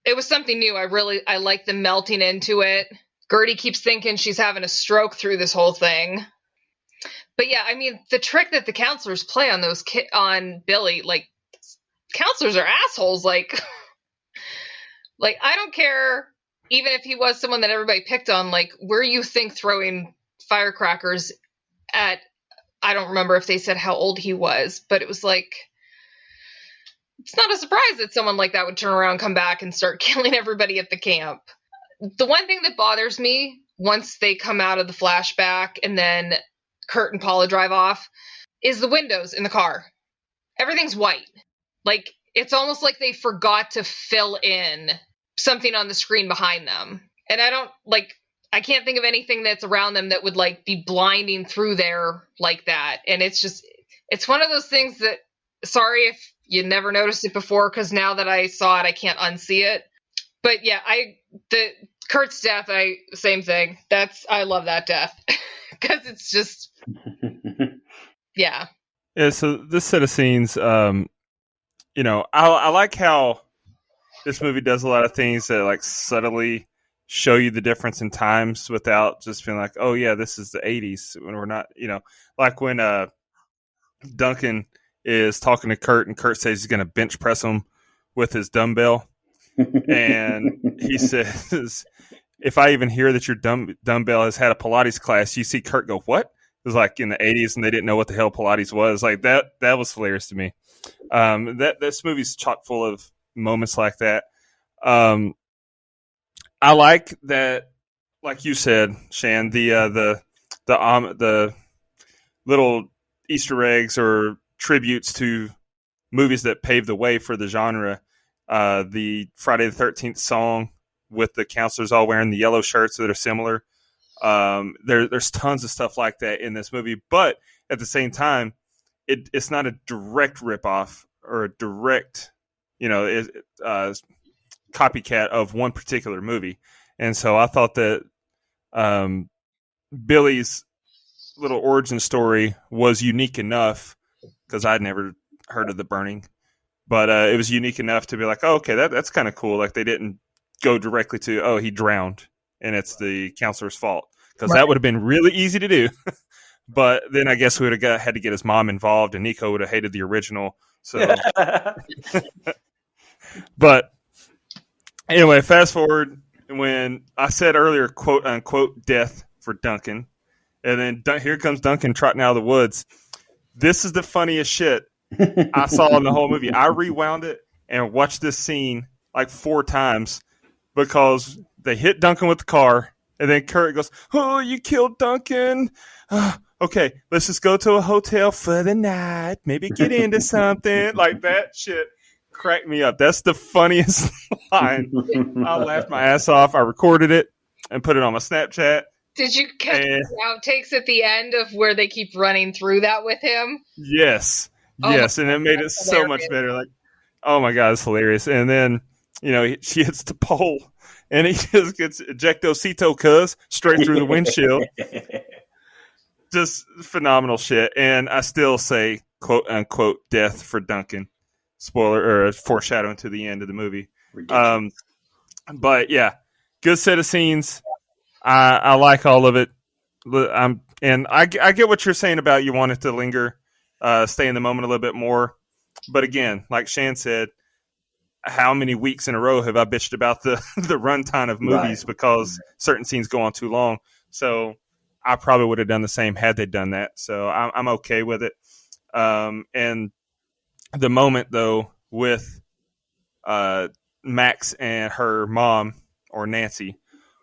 it was something new. I like them melting into it. Gertie keeps thinking she's having a stroke through this whole thing. But yeah, the trick that the counselors play on on Billy, like, counselors are assholes. Like, I don't care, even if he was someone that everybody picked on, like, where you think throwing firecrackers at, I don't remember if they said how old he was, but it was like, it's not a surprise that someone like that would turn around, come back, and start killing everybody at the camp. The one thing that bothers me, once they come out of the flashback and then Kurt and Paula drive off, is the windows in the car. Everything's white. Like, it's almost like they forgot to fill in something on the screen behind them. And I can't think of anything that's around them that would, like, be blinding through there like that. And it's one of those things that, sorry if you never noticed it before, because now that I saw it, I can't unsee it. But yeah, Kurt's death, same thing. I love that death because it's just, yeah. Yeah. So this set of scenes, I like how this movie does a lot of things that, like, subtly show you the difference in times without just being like, oh yeah, this is the 80s when we're not, like when Duncan is talking to Kurt and Kurt says he's going to bench press him with his dumbbell. And he says, if I even hear that your dumbbell has had a Pilates class, you see Kurt go, what? It was like in the 80s and they didn't know what the hell Pilates was. Like that was hilarious to me. This movie's chock full of moments like that. I like that, like you said, Shan, the little Easter eggs or tributes to movies that paved the way for the genre. The Friday the 13th song with the counselors all wearing the yellow shirts that are similar. There's tons of stuff like that in this movie, but at the same time, it's not a direct ripoff or a direct, copycat of one particular movie. And so I thought that Billy's little origin story was unique enough, because I'd never heard of The Burning, but it was unique enough to be like, oh, okay, that's kind of cool. Like, they didn't go directly to, oh, he drowned and it's the counselor's fault, because that would have been really easy to do. But then I guess we would have had to get his mom involved, and Nico would have hated the original. So, but anyway, fast forward when I said earlier, quote unquote, death for Duncan, and then here comes Duncan trotting out of the woods. This is the funniest shit I saw in the whole movie. I rewound it and watched this scene like 4 times because they hit Duncan with the car, and then Kurt goes, "Oh, you killed Duncan. Okay, let's just go to a hotel for the night. Maybe get into something." Like, that shit cracked me up. That's the funniest line. I laughed my ass off. I recorded it and put it on my Snapchat. Did you catch the outtakes at the end of where they keep running through that with him? Yes. Yes, and it made it so much better. Like, oh my God, it's hilarious. And then, she hits the pole, and he just gets ejectocito, straight through the windshield. just phenomenal shit. And I still say, quote unquote, death for Duncan. Spoiler or foreshadowing to the end of the movie. But yeah, good set of scenes. I like all of it. And I get what you're saying about you want it to linger, stay in the moment a little bit more. But again, like Shan said, how many weeks in a row have I bitched about the runtime of movies because certain scenes go on too long? So I probably would have done the same had they done that. So I'm okay with it. And the moment though with Max and her mom or Nancy,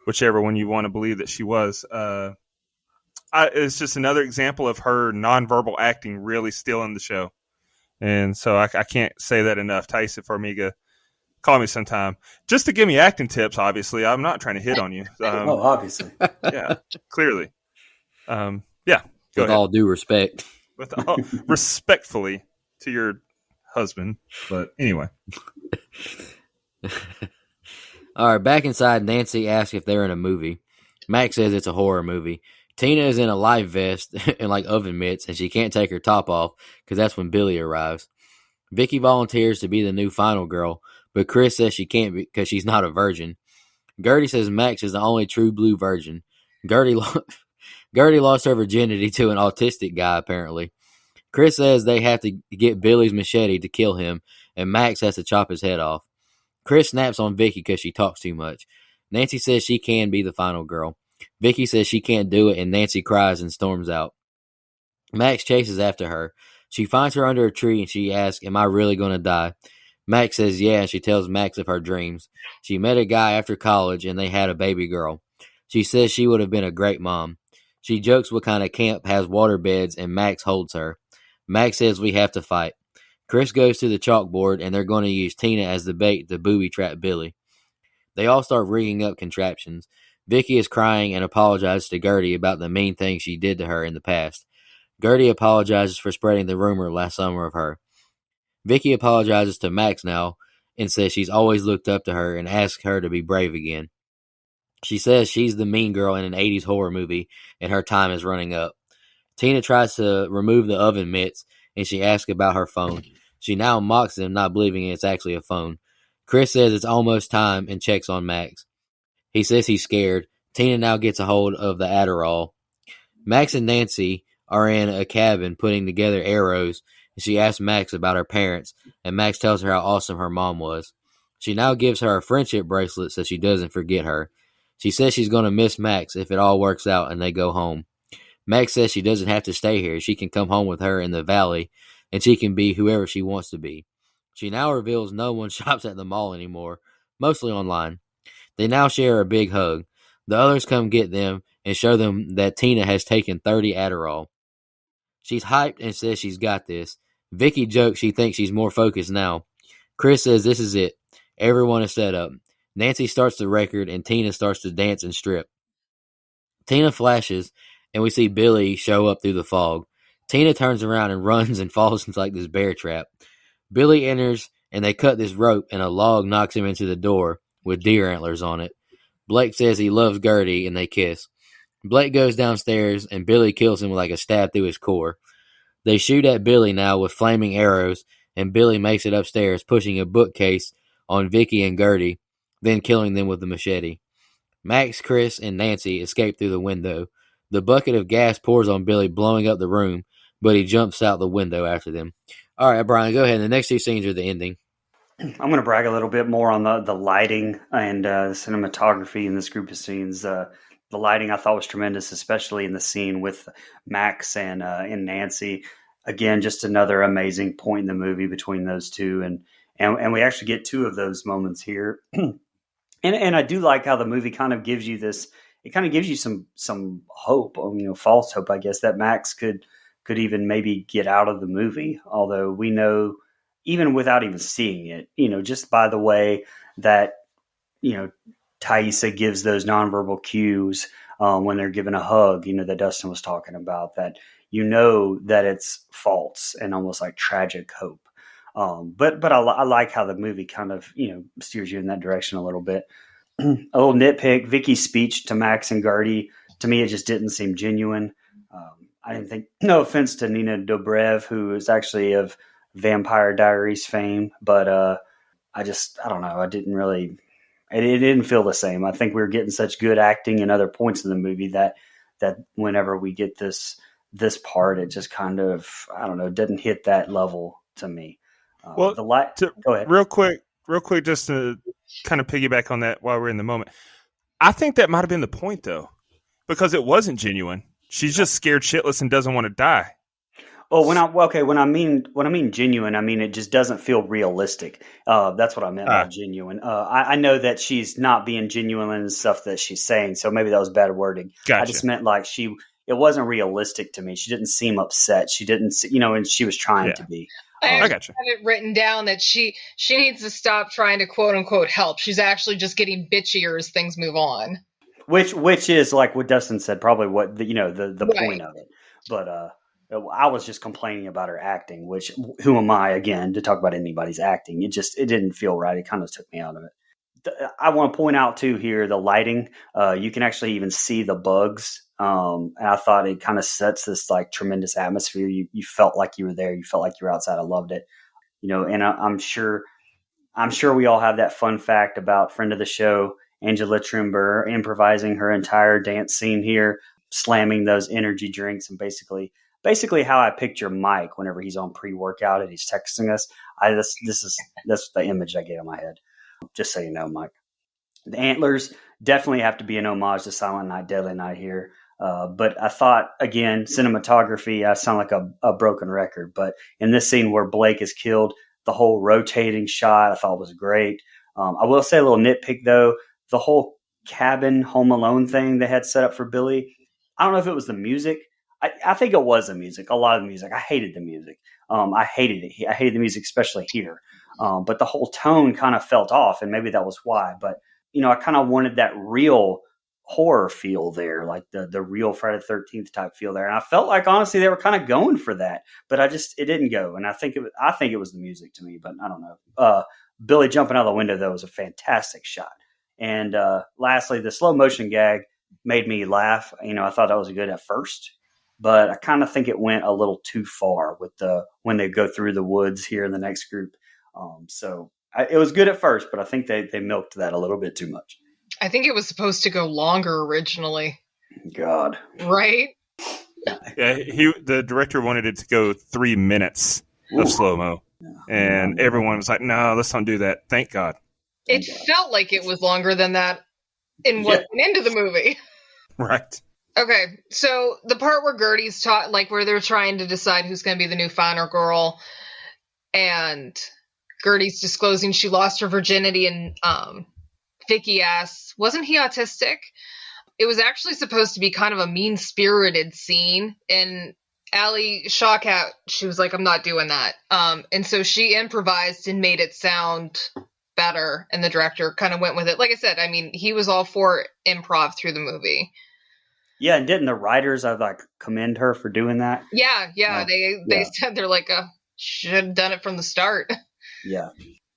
whichever one you want to believe that she was, it's just another example of her nonverbal acting really stealing the show. And so I can't say that enough. Taisa Farmiga, call me sometime. Just to give me acting tips, obviously. I'm not trying to hit on you. Obviously. Yeah, clearly. Yeah, With all due respect. With all, respectfully to your husband. But anyway. All right, back inside, Nancy asks if they're in a movie. Max says it's a horror movie. Tina is in a life vest and like oven mitts, and she can't take her top off because that's when Billy arrives. Vicky volunteers to be the new final girl, but Chris says she can't because she's not a virgin. Gertie says Max is the only true blue virgin. Gertie lost her virginity to an autistic guy, apparently. Chris says they have to get Billy's machete to kill him, and Max has to chop his head off. Chris snaps on Vicky because she talks too much. Nancy says she can be the final girl. Vicky says she can't do it, and Nancy cries and storms out. Max chases after her. She finds her under a tree, and she asks, "Am I really going to die?" Max says yeah, and she tells Max of her dreams. She met a guy after college, and they had a baby girl. She says she would have been a great mom. She jokes what kind of camp has water beds, and Max holds her. Max says we have to fight. Chris goes to the chalkboard, and they're going to use Tina as the bait to booby trap Billy. They all start rigging up contraptions. Vicky is crying and apologizes to Gertie about the mean things she did to her in the past. Gertie apologizes for spreading the rumor last summer of her. Vicky apologizes to Max now and says she's always looked up to her and asks her to be brave again. She says she's the mean girl in an 80s horror movie and her time is running up. Tina tries to remove the oven mitts and she asks about her phone. She now mocks them, not believing it's actually a phone. Chris says it's almost time and checks on Max. He says he's scared. Tina now gets a hold of the Adderall. Max and Nancy are in a cabin putting together arrows, and she asks Max about her parents, and Max tells her how awesome her mom was. She now gives her a friendship bracelet so she doesn't forget her. She says she's going to miss Max if it all works out and they go home. Max says she doesn't have to stay here. She can come home with her in the valley, and she can be whoever she wants to be. She now reveals no one shops at the mall anymore, mostly online. They now share a big hug. The others come get them and show them that Tina has taken 30 Adderall. She's hyped and says she's got this. Vicky jokes she thinks she's more focused now. Chris says this is it. Everyone is set up. Nancy starts the record and Tina starts to dance and strip. Tina flashes and we see Billy show up through the fog. Tina turns around and runs and falls into like this bear trap. Billy enters and they cut this rope and a log knocks him into the door with deer antlers on it. Blake says he loves Gertie and they kiss. Blake goes downstairs and Billy kills him with like a stab through his core. They shoot at Billy now with flaming arrows and Billy makes it upstairs, pushing a bookcase on Vicky and Gertie, then killing them with the machete. Max, Chris, and Nancy escape through the window. The bucket of gas pours on Billy, blowing up the room, but he jumps out the window after them. All right, Brian, go ahead. The next two scenes are the ending. I'm going to brag a little bit more on the lighting and cinematography in this group of scenes. The lighting I thought was tremendous, especially in the scene with Max and Nancy. Again, just another amazing point in the movie between those two, and we actually get two of those moments here. And I do like how the movie kind of gives you this. It kind of gives you some hope, false hope, I guess, that Max could even maybe get out of the movie. Although we know, even without even seeing it, just by the way that, Taisa gives those nonverbal cues when they're given a hug, that Dustin was talking about, that that it's false and almost like tragic hope. But I like how the movie kind of, steers you in that direction a little bit. A little nitpick, Vicky's speech to Max and Gertie, to me, it just didn't seem genuine. I didn't think, no offense to Nina Dobrev, who is actually of Vampire Diaries fame, but I don't know. It didn't feel the same. I think we were getting such good acting in other points in the movie that whenever we get this part, it just kind of, I don't know, didn't hit that level to me. Well, Go ahead. real quick, just to kind of piggyback on that while we're in the moment. I think that might have been the point, though, because it wasn't genuine. She's just scared shitless and doesn't want to die. Oh, when I mean genuine, I mean it just doesn't feel realistic. That's what I meant by genuine. I know that she's not being genuine in the stuff that she's saying, so maybe that was bad wording. Gotcha. I just meant like it wasn't realistic to me. She didn't seem upset. She didn't, and she was trying to be. I gotcha. have it written down that she needs to stop trying to quote unquote help. She's actually just getting bitchier as things move on. Which is like what Dustin said, probably what the Right. point of it. But I was just complaining about her acting, which who am I again to talk about anybody's acting? It didn't feel right. It kind of took me out of it. I want to point out too here the lighting. You can actually even see the bugs. And I thought it kind of sets this like tremendous atmosphere. You felt like you were there. You felt like you were outside. I loved it. And I'm sure we all have that fun fact about friend of the show, Angela Trimber, improvising her entire dance scene here, slamming those energy drinks, and basically how I picture Mike whenever he's on pre-workout and he's texting us. That's the image I get in my head. Just so you know, Mike. The antlers definitely have to be an homage to Silent Night, Deadly Night here. But I thought, again, cinematography, I sound like a broken record. But in this scene where Blake is killed, the whole rotating shot I thought was great. I will say a little nitpick, though. The whole cabin Home Alone thing they had set up for Billy, I don't know if it was the music. I think it was the music. A lot of the music. I hated the music. I hated it. I hated the music, especially here. But the whole tone kind of felt off, and maybe that was why. But, I kind of wanted that real horror feel there, like the real Friday the 13th type feel there. And I felt like, honestly, they were kind of going for that. But it didn't go. And I think it was the music to me, but I don't know. Billy jumping out of the window, though, was a fantastic shot. And lastly, the slow motion gag made me laugh. I thought that was good at first. But I kind of think it went a little too far with when they go through the woods here in the next group. It was good at first, but I think they milked that a little bit too much. I think it was supposed to go longer originally. God. Right? Yeah, the director wanted it to go 3 minutes of slow-mo. And everyone was like, no, let's not do that. Thank God. It felt like it was longer than that in what went into the movie. Right. Okay, so the part where Gertie's where they're trying to decide who's going to be the new final girl, and Gertie's disclosing she lost her virginity, and Vicky asks, wasn't he autistic? It was actually supposed to be kind of a mean-spirited scene, and Allie Shawkat, she was like, I'm not doing that. And so she improvised and made it sound better, and the director kind of went with it. Like I said, he was all for improv through the movie. Yeah, and didn't the writers commend her for doing that? Yeah. They said they're like, should have done it from the start. Yeah.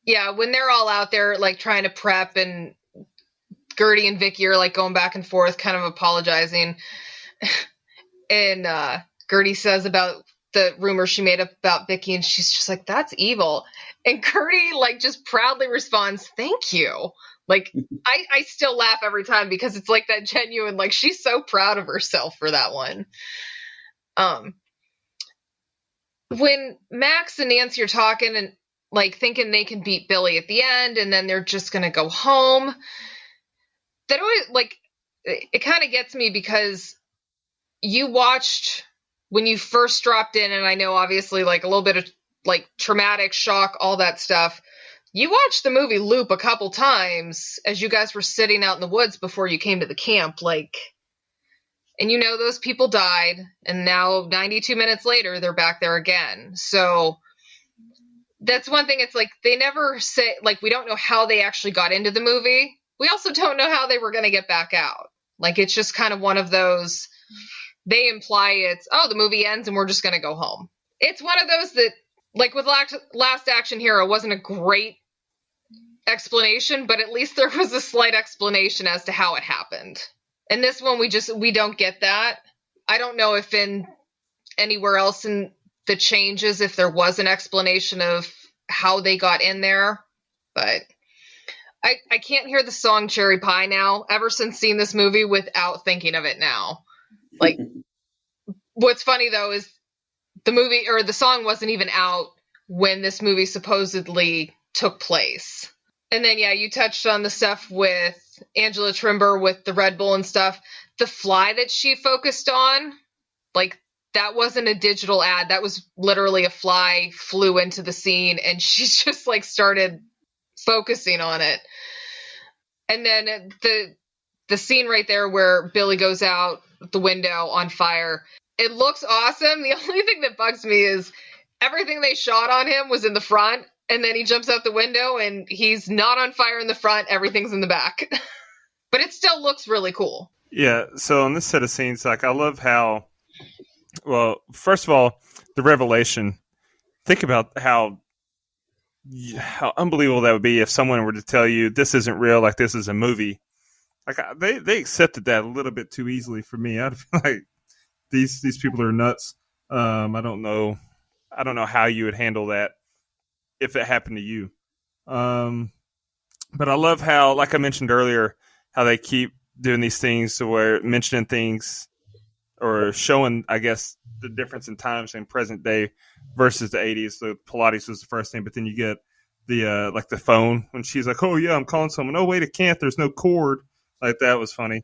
Yeah, when they're all out there trying to prep, and Gertie and Vicky are going back and forth, kind of apologizing. And Gertie says about the rumor she made up about Vicky, and she's just like, that's evil. And Gertie just proudly responds, thank you. I still laugh every time because it's that genuine, she's so proud of herself for that one. When Max and Nancy are talking and thinking they can beat Billy at the end, and then they're just going to go home, that always, it kind of gets me because you watched when you first dropped in, and I know obviously a little bit of traumatic shock, all that stuff. You watched the movie loop a couple times as you guys were sitting out in the woods before you came to the camp, and those people died, and now 92 minutes later, they're back there again. So that's one thing. It's they never say, we don't know how they actually got into the movie. We also don't know how they were going to get back out. It's just kind of one of those, they imply it's, the movie ends and we're just going to go home. It's one of those that, with Last Action Hero, wasn't a great explanation, but at least there was a slight explanation as to how it happened. And this one, we don't get that. I don't know if in anywhere else in the changes if there was an explanation of how they got in there. But I can't hear the song Cherry Pie now, ever since seeing this movie, without thinking of it now. Like, what's funny, though, is the movie, or the song, wasn't even out when this movie supposedly took place. And then, yeah, you touched on the stuff with Angela Trimber with the Red Bull and stuff. The fly that she focused on, like, that wasn't a digital ad. That was literally a fly flew into the scene, and she just, like, started focusing on it. And then the scene right there where Billy goes out the window on fire, it looks awesome. The only thing that bugs me is everything they shot on him was in the front, and then he jumps out the window and he's not on fire in the front. Everything's in the back. But it still looks really cool. Yeah, so on this set of scenes, like, I love how, well, first of all, the revelation. Think about how unbelievable that would be if someone were to tell you this isn't real, like this is a movie. Like, they accepted that a little bit too easily for me. I'd feel like these people are nuts. I don't know how you would handle that if it happened to you. But I love how, like I mentioned earlier, how they keep doing these things to where mentioning things or showing, I guess, the difference in times in present day versus the 80s. So Pilates was the first thing, but then you get the like the phone when she's like, "Oh yeah, I'm calling someone. Oh wait, it can't. There's no cord." Like, that was funny.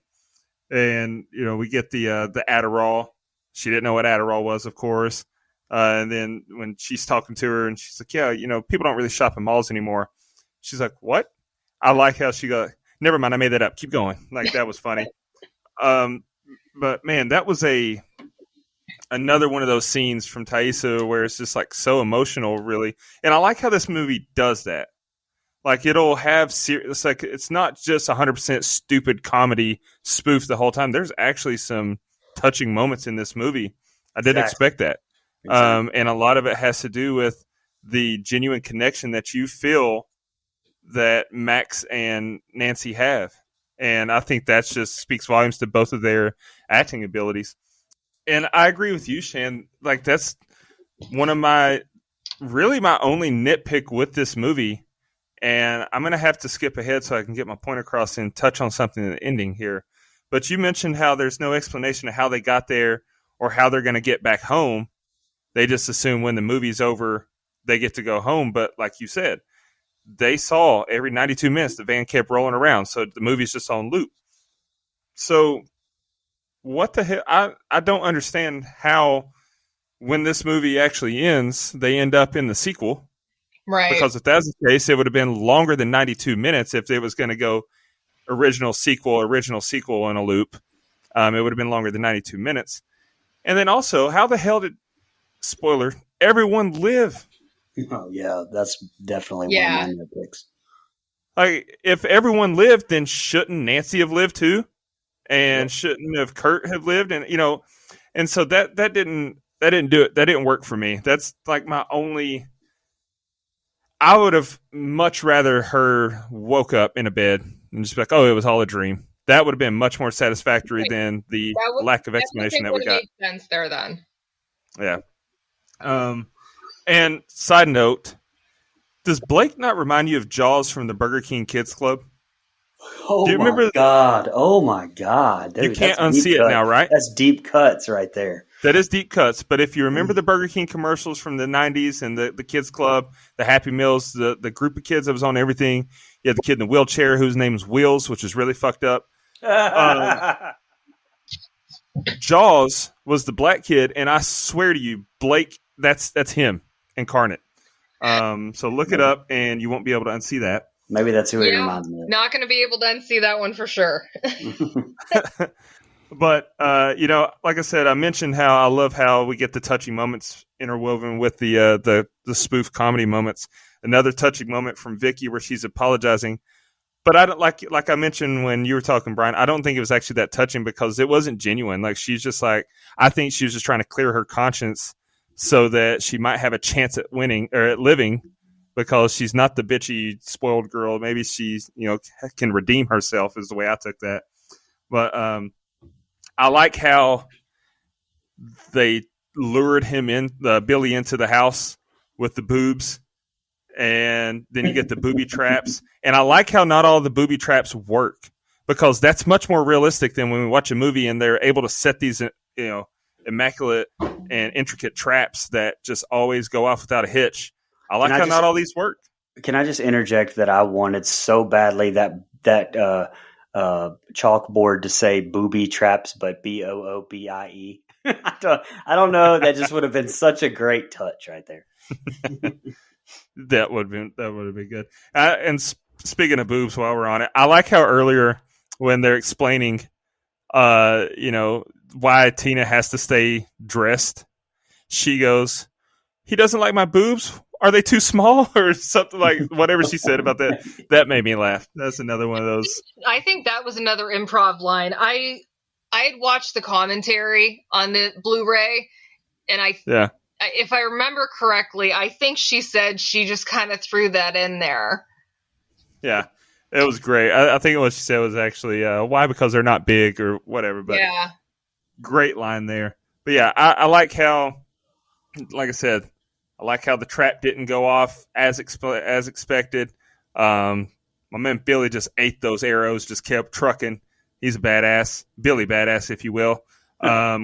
And we get the Adderall. She didn't know what Adderall was, of course. And then when she's talking to her and she's like, "Yeah, people don't really shop in malls anymore." She's like, "What?" I like how she got, "Never mind, I made that up. Keep going." Like, that was funny. But man, that was another one of those scenes from Taissa where it's just like so emotional, really. And I like how this movie does that. Like, it'll have it's like, it's not just 100% stupid comedy spoof the whole time. There's actually some touching moments in this movie. I didn't expect that. Exactly. And a lot of it has to do with the genuine connection that you feel that Max and Nancy have. And I think that just speaks volumes to both of their acting abilities. And I agree with you, Shan. Like, that's one of my only nitpick with this movie. And I'm going to have to skip ahead so I can get my point across and touch on something in the ending here. But you mentioned how there's no explanation of how they got there or how they're going to get back home. They just assume when the movie's over, they get to go home. But like you said, they saw every 92 minutes the van kept rolling around. So the movie's just on loop. So what the hell? I don't understand how, when this movie actually ends, they end up in the sequel. Right. Because if that's the case, it would have been longer than 92 minutes if it was going to go original sequel in a loop. It would have been longer than 92 minutes. And then also, how the hell did, spoiler, everyone live? Oh, yeah, that's definitely one of my nitpicks. Like, if everyone lived, then shouldn't Nancy have lived too? And shouldn't have Kurt have lived? And, and so that didn't do it. That didn't work for me. That's like my only... I would have much rather her woke up in a bed and just be like, "Oh, it was all a dream." That would have been much more satisfactory than the lack of explanation that we got. Made sense there then. Yeah. And side note, does Blake not remind you of Jaws from the Burger King Kids Club? Oh, do you remember? Oh my God! Dude, you can't unsee it now, right? That's deep cuts right there. That is deep cuts. But if you remember the Burger King commercials from the 90s and the Kids Club, the Happy Meals, the group of kids that was on everything, you had the kid in the wheelchair whose name was Wheels, which is really fucked up. Jaws was the black kid, and I swear to you, Blake, that's him incarnate. So look it up, and you won't be able to unsee that. Maybe that's who it reminds me of. Not going to be able to unsee that one for sure. But, like I said, I mentioned how I love how we get the touching moments interwoven with the spoof comedy moments. Another touching moment from Vicky where she's apologizing. But I don't like I mentioned when you were talking, Brian, I don't think it was actually that touching because it wasn't genuine. Like, she's just like, I think she was just trying to clear her conscience so that she might have a chance at winning or at living, because she's not the bitchy, spoiled girl. Maybe she's, can redeem herself is the way I took that. But I like how they lured Billy into the house with the boobs, and then you get the booby traps. And I like how not all the booby traps work, because that's much more realistic than when we watch a movie and they're able to set these, immaculate and intricate traps that just always go off without a hitch. I like how not all these work. Can I just interject that I wanted so badly that chalkboard to say booby traps, but BOOBIE. I don't know. That just would have been such a great touch right there. That would have been good. And speaking of boobs, while we're on it, I like how earlier when they're explaining, why Tina has to stay dressed, she goes, "He doesn't like my boobs. Are they too small?" or something, like whatever she said about that. That made me laugh. That's another one of those. I think that was another improv line. I had watched the commentary on the Blu-ray, and if I remember correctly, I think she said she just kind of threw that in there. Yeah, it was great. I think what she said was actually, why? Because they're not big or whatever. But yeah, great line there. But yeah, I like how, like I said, I like how the trap didn't go off as expected. My man Billy just ate those arrows, just kept trucking. He's a badass, Billy badass, if you will.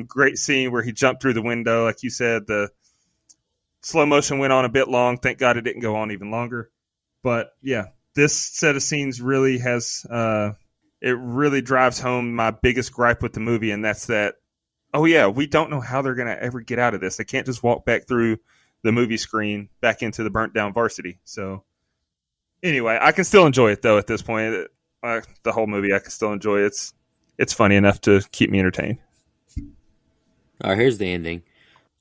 Great scene where he jumped through the window, like you said. The slow motion went on a bit long. Thank God it didn't go on even longer. But yeah, this set of scenes really has it really drives home my biggest gripe with the movie, and that's that. Oh yeah, we don't know how they're gonna ever get out of this. They can't just walk back through the movie screen back into the burnt down varsity. So anyway, I can still enjoy it though. At this point, the whole movie I can still enjoy it. It's funny enough to keep me entertained. All right, here's the ending.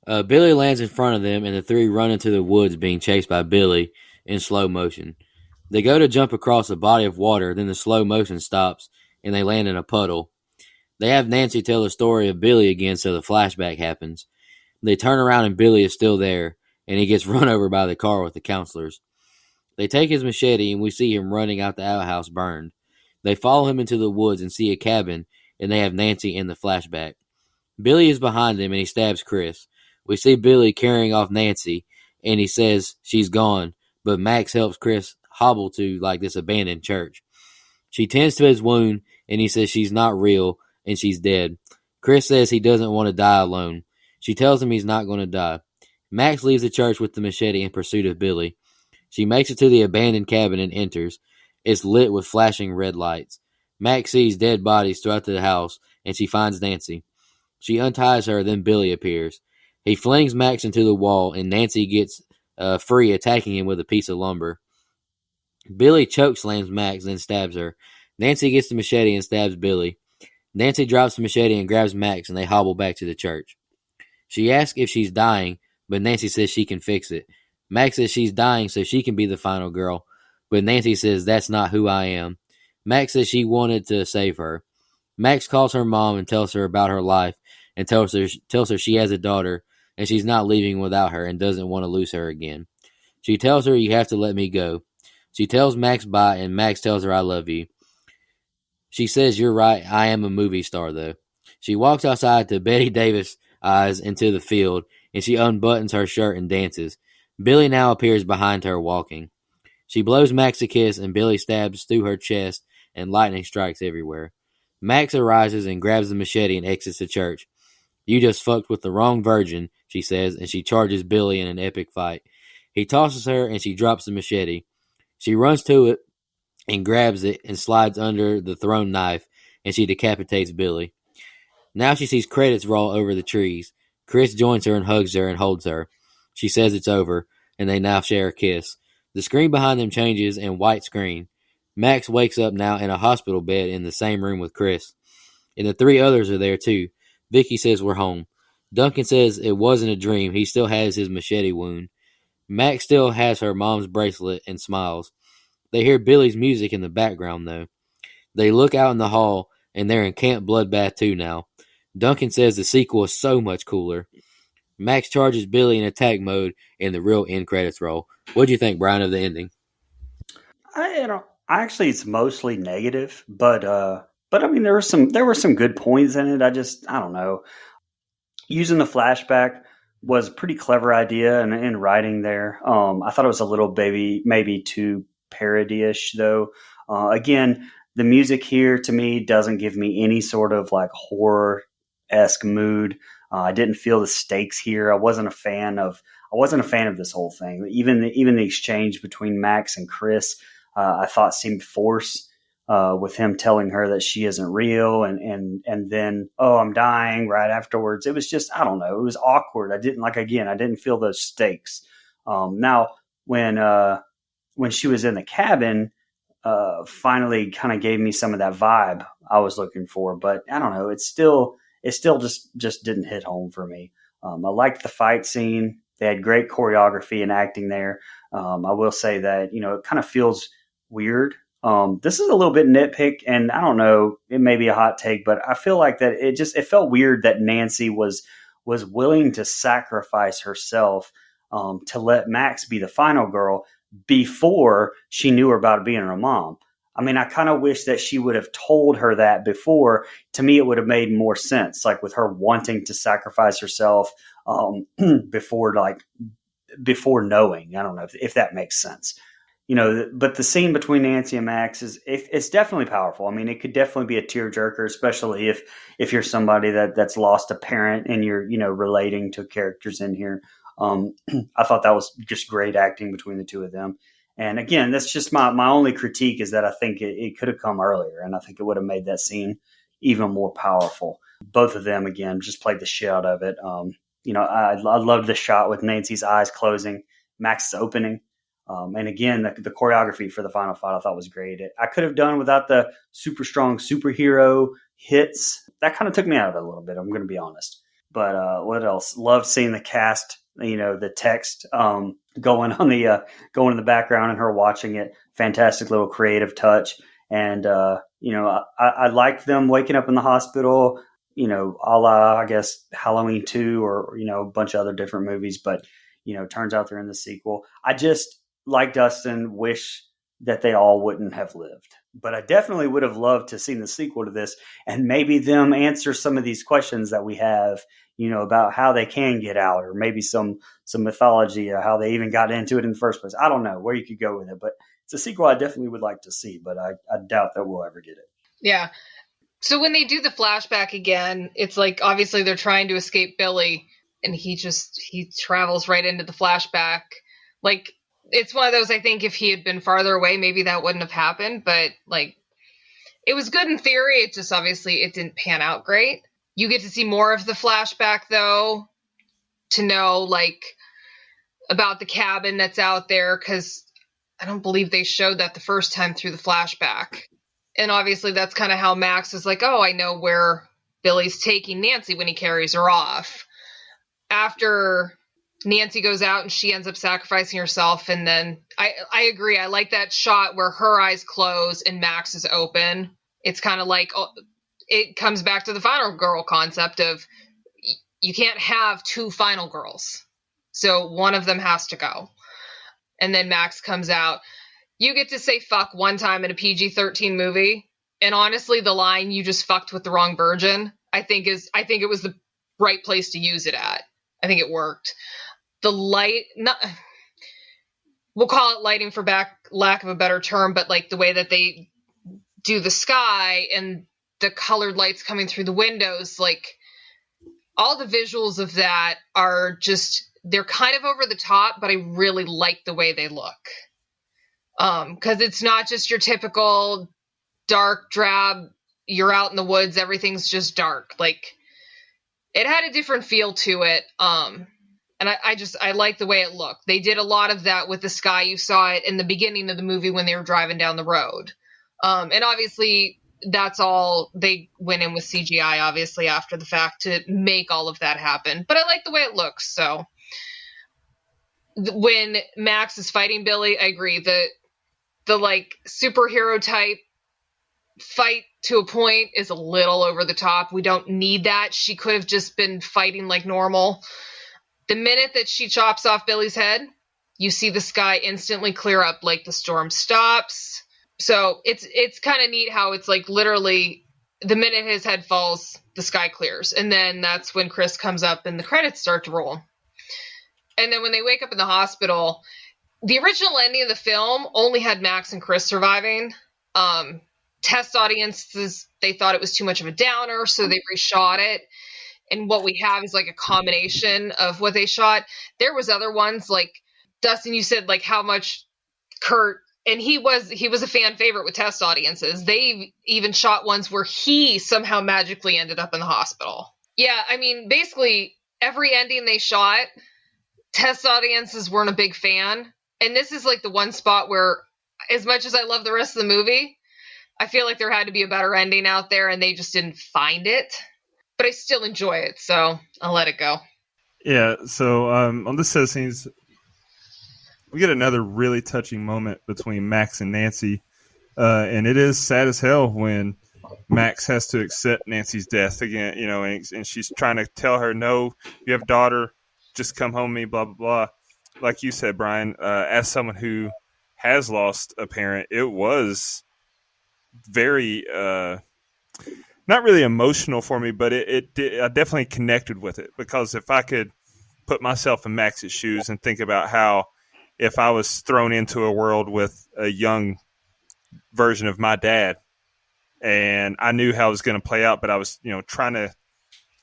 Billy lands in front of them, and the three run into the woods being chased by Billy in slow motion. They go to jump across a body of water, then the slow motion stops, and they land in a puddle. They have Nancy tell the story of Billy again, so the flashback happens. They turn around and Billy is still there, and he gets run over by the car with the counselors. They take his machete, and we see him running out the outhouse burned. They follow him into the woods and see a cabin, and they have Nancy in the flashback. Billy is behind them, and he stabs Chris. We see Billy carrying off Nancy, and he says she's gone, but Max helps Chris hobble to this abandoned church. She tends to his wound, and he says she's not real, and she's dead. Chris says he doesn't want to die alone. She tells him he's not going to die. Max leaves the church with the machete in pursuit of Billy. She makes it to the abandoned cabin and enters. It's lit with flashing red lights. Max sees dead bodies throughout the house, and she finds Nancy. She unties her, then Billy appears. He flings Max into the wall, and Nancy gets free, attacking him with a piece of lumber. Billy chokeslams Max, then stabs her. Nancy gets the machete and stabs Billy. Nancy drops the machete and grabs Max, and they hobble back to the church. She asks if she's dying, but Nancy says she can fix it. Max says she's dying so she can be the final girl, but Nancy says that's not who I am. Max says she wanted to save her. Max calls her mom and tells her about her life, and tells her she has a daughter, and she's not leaving without her and doesn't want to lose her again. She tells her, "You have to let me go." She tells Max bye, and Max tells her, "I love you." She says, "You're right, I am a movie star, though." She walks outside to Betty Davis' eyes into the field, and she unbuttons her shirt and dances. Billy now appears behind her walking. She blows Max a kiss, and Billy stabs through her chest, and lightning strikes everywhere. Max arises and grabs the machete and exits the church. "You just fucked with the wrong virgin," she says, and she charges Billy in an epic fight. He tosses her, and she drops the machete. She runs to it and grabs it and slides under the thrown knife, and she decapitates Billy. Now she sees credits roll over the trees. Chris joins her and hugs her and holds her. She says it's over, and they now share a kiss. The screen behind them changes and white screen. Max wakes up now in a hospital bed in the same room with Chris. And the three others are there too. Vicky says we're home. Duncan says it wasn't a dream. He still has his machete wound. Max still has her mom's bracelet and smiles. They hear Billy's music in the background, though. They look out in the hall, and they're in Camp Bloodbath 2 now. Duncan says the sequel is so much cooler. Max charges Billy in attack mode, and the real end credits roll. What do you think, Brian, of the ending? Actually, it's mostly negative, but I mean, there were some good points in it. I don't know. Using the flashback was a pretty clever idea in writing there. I thought it was a little maybe too parody-ish though. Again, the music here to me doesn't give me any sort of like horror-esque mood. I didn't feel the stakes here. I wasn't a fan of this whole thing. Even the exchange between Max and Chris, I thought seemed forced. With him telling her that she isn't real, and then, oh, I'm dying right afterwards. It was just, I don't know, it was awkward. I didn't feel those stakes. Now when she was in the cabin, finally kind of gave me some of that vibe I was looking for. But I don't know, it still just didn't hit home for me. I liked the fight scene. They had great choreography and acting there. I will say that, it kind of feels weird. This is a little bit nitpick, and I don't know, it may be a hot take, but I feel like that it felt weird that Nancy was willing to sacrifice herself to let Max be the final girl before she knew about being her mom. I mean, I kind of wish that she would have told her that before. To me, it would have made more sense, like with her wanting to sacrifice herself before knowing. I don't know if that makes sense. But the scene between Nancy and Max it's definitely powerful. I mean, it could definitely be a tearjerker, especially if you're somebody that's lost a parent and you're, relating to characters in here. I thought that was just great acting between the two of them. And again, that's just my only critique is that I think it could have come earlier, and I think it would have made that scene even more powerful. Both of them, again, just played the shit out of it. I loved the shot with Nancy's eyes closing, Max's opening. And again, the choreography for the final fight I thought was great. I could have done without the super strong superhero hits. That kind of took me out of it a little bit, I'm going to be honest. But what else? Loved seeing the cast, the text going in the background and her watching it. Fantastic little creative touch. And, I liked them waking up in the hospital, a la, I guess, Halloween 2 or, a bunch of other different movies. But, turns out they're in the sequel. I just, like Dustin, wish that they all wouldn't have lived. But I definitely would have loved to see the sequel to this and maybe them answer some of these questions that we have, about how they can get out, or maybe some mythology or how they even got into it in the first place. I don't know where you could go with it, but it's a sequel I definitely would like to see, but I doubt that we'll ever get it. Yeah. So when they do the flashback again, it's like obviously they're trying to escape Billy, and he travels right into the flashback. Like, it's one of those, I think if he had been farther away, maybe that wouldn't have happened, but like, it was good in theory. It just obviously it didn't pan out great. You get to see more of the flashback though, to know like about the cabin that's out there, because I don't believe they showed that the first time through the flashback. And obviously that's kind of how Max was like, oh, I know where Billy's taking Nancy when he carries her off. After Nancy goes out and she ends up sacrificing herself, and then I agree. I like that shot where her eyes close and Max is open. It's kind of like, it comes back to the final girl concept of you can't have two final girls. So one of them has to go. And then Max comes out. You get to say fuck one time in a PG-13 movie. And honestly, the line "you just fucked with the wrong virgin," I think it was the right place to use it at. I think it worked. The light, we'll call it lighting for lack of a better term, but like the way that they do the sky and the colored lights coming through the windows, like all the visuals of that are just, they're kind of over the top, but I really like the way they look. Because it's not just your typical dark, drab, you're out in the woods, everything's just dark. Like, it had a different feel to it. And I like the way it looked. They did a lot of that with the sky. You saw it in the beginning of the movie when they were driving down the road. And obviously that's all, they went in with CGI, obviously, after the fact to make all of that happen. But I like the way it looks. So when Max is fighting Billy, I agree. The like superhero type fight to a point is a little over the top. We don't need that. She could have just been fighting like normal. The minute that she chops off Billy's head, you see the sky instantly clear up, like the storm stops. So it's kind of neat how it's like literally the minute his head falls, the sky clears. And then that's when Chris comes up and the credits start to roll. And then when they wake up in the hospital, the original ending of the film only had Max and Chris surviving. Test audiences, they thought it was too much of a downer, so they reshot it. And what we have is like a combination of what they shot. There was other ones like Dustin, you said like how much Kurt, and he was a fan favorite with test audiences. They even shot ones where he somehow magically ended up in the hospital. Yeah, I mean, basically every ending they shot, test audiences weren't a big fan. And this is like the one spot where, as much as I love the rest of the movie, I feel like there had to be a better ending out there and they just didn't find it. But I still enjoy it, so I'll let it go. Yeah, so on this set of scenes, we get another really touching moment between Max and Nancy. And it is sad as hell when Max has to accept Nancy's death again, you know, and she's trying to tell her, no, you have a daughter, just come home with me, blah, blah, blah. Like you said, Brian, as someone who has lost a parent, it was very, not really emotional for me, but I definitely connected with it, because if I could put myself in Max's shoes and think about how if I was thrown into a world with a young version of my dad and I knew how it was going to play out, but I was, you know, trying to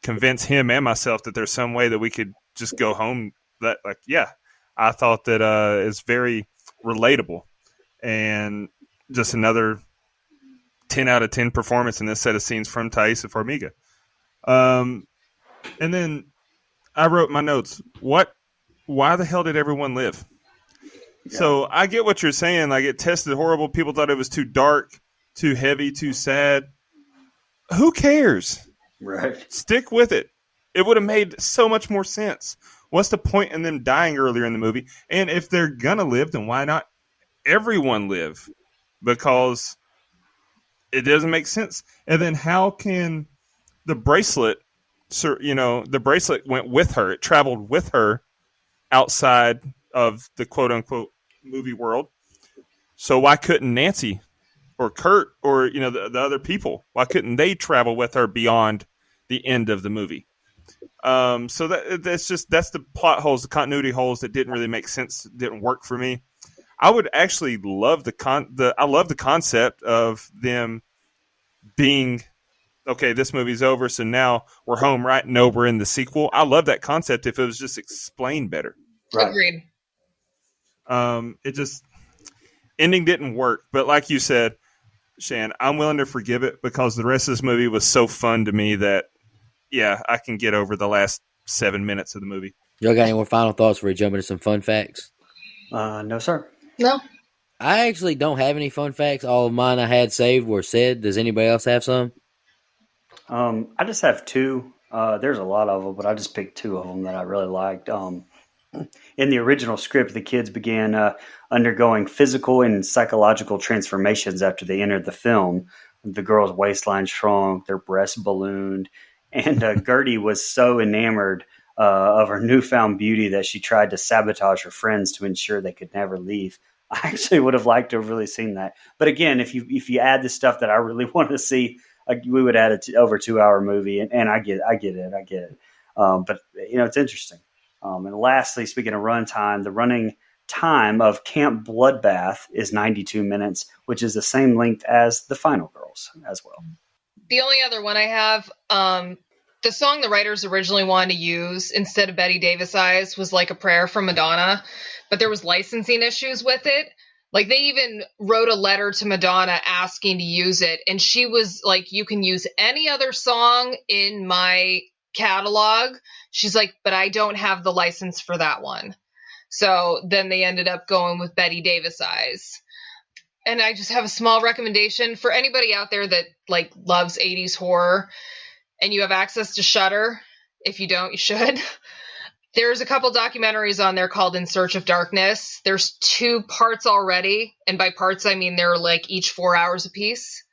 convince him and myself that there's some way that we could just go home, that, like, yeah, I thought that it's very relatable and just another 10 out of 10 performance in this set of scenes from Thaisa Farmiga. And then I wrote my notes. Why the hell did everyone live? Yeah. So I get what you're saying. Like, it tested horrible. People thought it was too dark, too heavy, too sad. Who cares? Right. Stick with it. It would have made so much more sense. What's the point in them dying earlier in the movie? And if they're going to live, then why not everyone live? Because it doesn't make sense. And then how can the bracelet, you know, the bracelet went with her. It traveled with her outside of the quote-unquote movie world. So why couldn't Nancy or Kurt or, you know, the other people, why couldn't they travel with her beyond the end of the movie? So that's the plot holes, the continuity holes that didn't really make sense, didn't work for me. I would actually love I love the concept of them being, okay, this movie's over, so now we're home, right? No, we're in the sequel. I love that concept if it was just explained better. Right. Agreed. It just, ending didn't work. But like you said, Shan, I'm willing to forgive it because the rest of this movie was so fun to me that, yeah, I can get over the last 7 minutes of the movie. Y'all got any more final thoughts before we jump into some fun facts? No, sir. No. I actually don't have any fun facts. All of mine I had saved were said. Does anybody else have some? I just have two. There's a lot of them, but I just picked two of them that I really liked. In the original script, the kids began undergoing physical and psychological transformations after they entered the film. The girls' waistline shrunk, their breasts ballooned, and Gertie was so enamored of her newfound beauty that she tried to sabotage her friends to ensure they could never leave. I actually would have liked to have really seen that. But again, if you add the stuff that I really want to see, we would add it over 2-hour movie. And I get it. But you know, it's interesting. And lastly, speaking of runtime, the running time of Camp Bloodbath is 92 minutes, which is the same length as The Final Girls as well. The only other one I have, the song the writers originally wanted to use instead of Betty Davis Eyes was Like a Prayer from Madonna, but there was licensing issues with it. Like, they even wrote a letter to Madonna asking to use it, and she was like, you can use any other song in my catalog. She's like, but I don't have the license for that one. So then they ended up going with Betty Davis Eyes. And I just have a small recommendation for anybody out there that like loves 80s horror and you have access to Shudder. If you don't, you should. There's a couple documentaries on there called In Search of Darkness. There's 2 parts already. And by parts, I mean they're like each 4 hours apiece.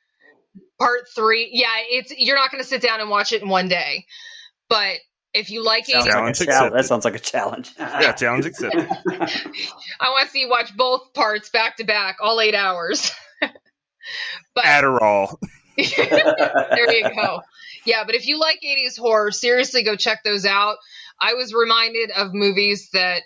Part 3. Yeah, you're not going to sit down and watch it in one day. But if you like it, that sounds like a challenge. Yeah, challenge accepted. I want to see you watch both parts back to back, all 8 hours. But Adderall. there you go. Yeah, but if you like 80s horror, seriously go check those out. I was reminded of movies that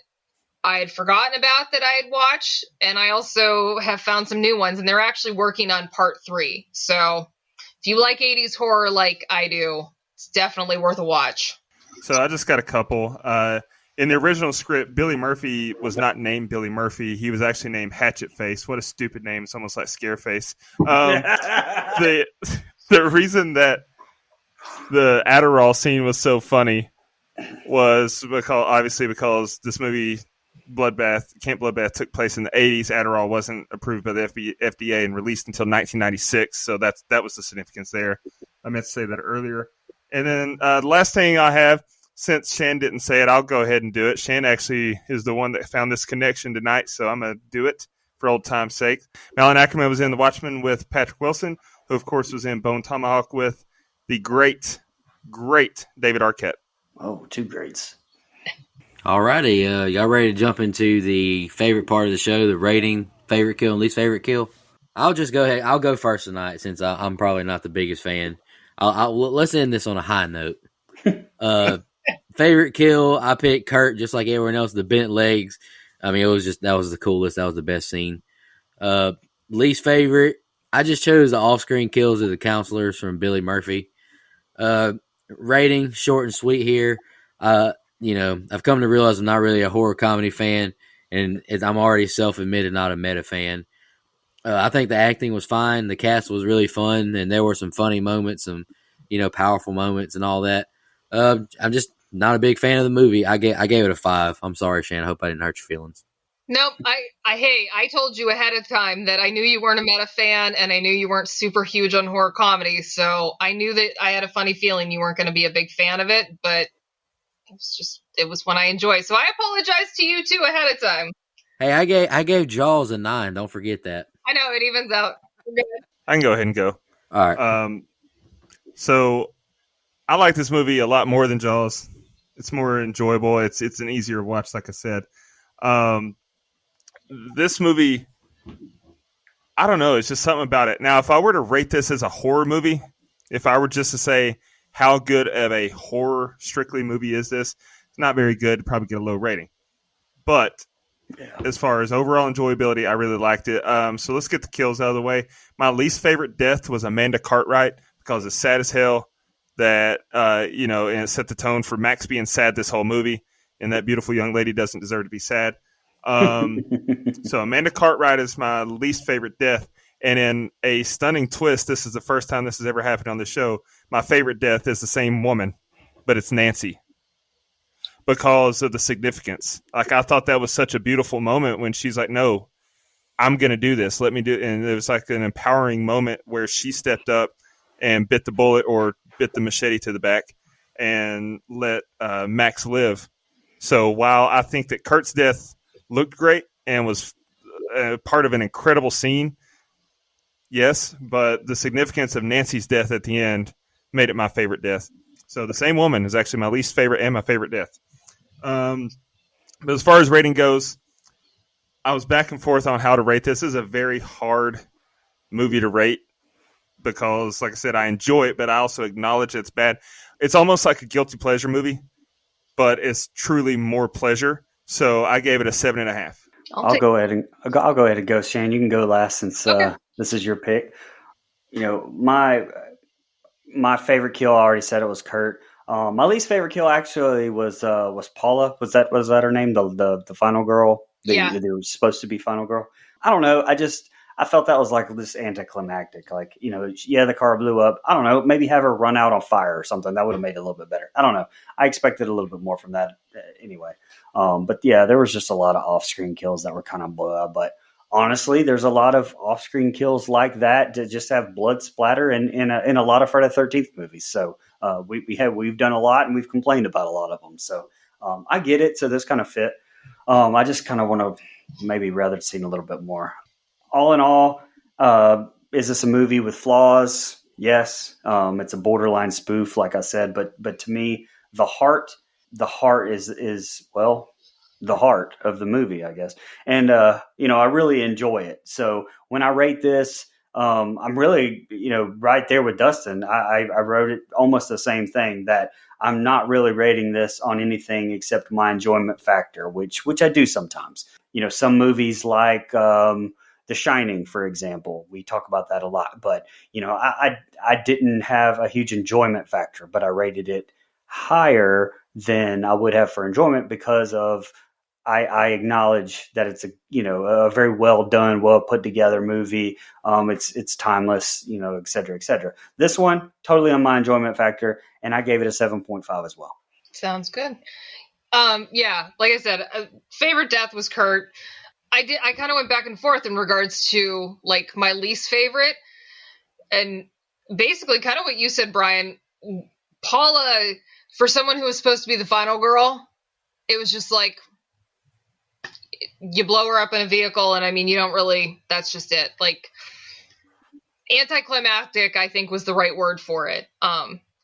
I had forgotten about that I had watched, and I also have found some new ones, and they're actually working on part 3. So if you like 80s horror like I do, it's definitely worth a watch. So I just got a couple. In the original script, Billy Murphy was not named Billy Murphy. He was actually named Hatchet Face. What a stupid name. It's almost like Scareface. The reason that the Adderall scene was so funny was because this movie Camp Bloodbath took place in the 80s. Adderall wasn't approved by the FDA and released until 1996. So that was the significance there. I meant to say that earlier. And then the last thing I have, since Shan didn't say it, I'll go ahead and do it. Shan actually is the one that found this connection tonight, so I'm going to do it for old time's sake. Malin Ackerman was in The Watchmen with Patrick Wilson, who, of course, was in Bone Tomahawk with the great David Arquette. Oh, two greats. Alrighty, y'all ready to jump into the favorite part of the show, the rating, favorite kill, and least favorite kill? I'll just go ahead. I'll go first tonight since I'm probably not the biggest fan. Let's end this on a high note. Favorite kill, I picked Kurt, just like everyone else, the bent legs. I mean, that was the coolest. That was the best scene. Least favorite, I just chose the off-screen kills of the counselors from Billy Murphy. Rating, short and sweet here. I've come to realize I'm not really a horror comedy fan, and I'm already self-admitted not a meta fan. I think the acting was fine. The cast was really fun, and there were some funny moments, some powerful moments, and all that. I'm just not a big fan of the movie. I gave it a 5. I'm sorry, Shan. I hope I didn't hurt your feelings. Nope. I told you ahead of time that I knew you weren't a meta fan, and I knew you weren't super huge on horror comedies. So I knew that I had a funny feeling you weren't going to be a big fan of it, but it was one I enjoyed. So I apologize to you too ahead of time. Hey, I gave Jaws a 9. Don't forget that. I know it evens out. I can go ahead and go. All right. So I like this movie a lot more than Jaws. It's more enjoyable. It's an easier watch, like I said. This movie, I don't know. It's just something about it. Now, if I were to rate this as a horror movie, if I were just to say how good of a horror strictly movie is this, it's not very good. It'd probably get a low rating. But as far as overall enjoyability, I really liked it. So let's get the kills out of the way. My least favorite death was Amanda Cartwright because it's sad as hell that, and it set the tone for Max being sad this whole movie. And that beautiful young lady doesn't deserve to be sad. So Amanda Cartwright is my least favorite death. And in a stunning twist, this is the first time this has ever happened on the show. My favorite death is the same woman, but it's Nancy because of the significance. Like, I thought that was such a beautiful moment when she's like, no, I'm going to do this. Let me do it. And it was like an empowering moment where she stepped up and bit the bullet or bit the machete to the back and let Max live. So while I think that Kurt's death looked great and was part of an incredible scene, yes, but the significance of Nancy's death at the end made it my favorite death. So the same woman is actually my least favorite and my favorite death. But as far as rating goes, I was back and forth on how to rate this. This is a very hard movie to rate because, like I said, I enjoy it, but I also acknowledge it's bad. It's almost like a guilty pleasure movie, but it's truly more pleasure. So I gave it a 7.5. I'll go ahead and go, Shan. You can go last since this is your pick. My favorite kill, I already said it was Kurt. My least favorite kill actually was Paula. Was that her name? The final girl. Yeah. They were supposed to be final girl. I don't know. I felt that was like this anticlimactic. Like, the car blew up. I don't know. Maybe have her run out on fire or something. That would have made it a little bit better. I don't know. I expected a little bit more from that anyway. But yeah, there was just a lot of off-screen kills that were kind of blah. But honestly, there's a lot of off-screen kills like that to just have blood splatter in a lot of Friday the 13th movies. So we've done a lot and we've complained about a lot of them. So I get it. So this kind of fit. I just kind of want to maybe rather seen a little bit more. All in all, is this a movie with flaws? Yes. It's a borderline spoof, like I said, but to me, the heart is the heart of the movie, I guess. And, I really enjoy it. So when I rate this, I'm really, right there with Dustin. I wrote it almost the same thing, that I'm not really rating this on anything except my enjoyment factor, which I do sometimes. Some movies like The Shining, for example, we talk about that a lot. But I didn't have a huge enjoyment factor, but I rated it higher than I would have for enjoyment because of I acknowledge that it's a very well done, well put together movie. It's timeless, et cetera, et cetera. This one totally on my enjoyment factor, and I gave it a 7.5 as well. Sounds good. Yeah, like I said, favorite death was Kurt. I kind of went back and forth in regards to like my least favorite, and basically kind of what you said, Brian. Paula, for someone who was supposed to be the final girl, it was just like you blow her up in a vehicle, and I mean, you don't really. That's just it. Like anticlimactic, I think was the right word for it.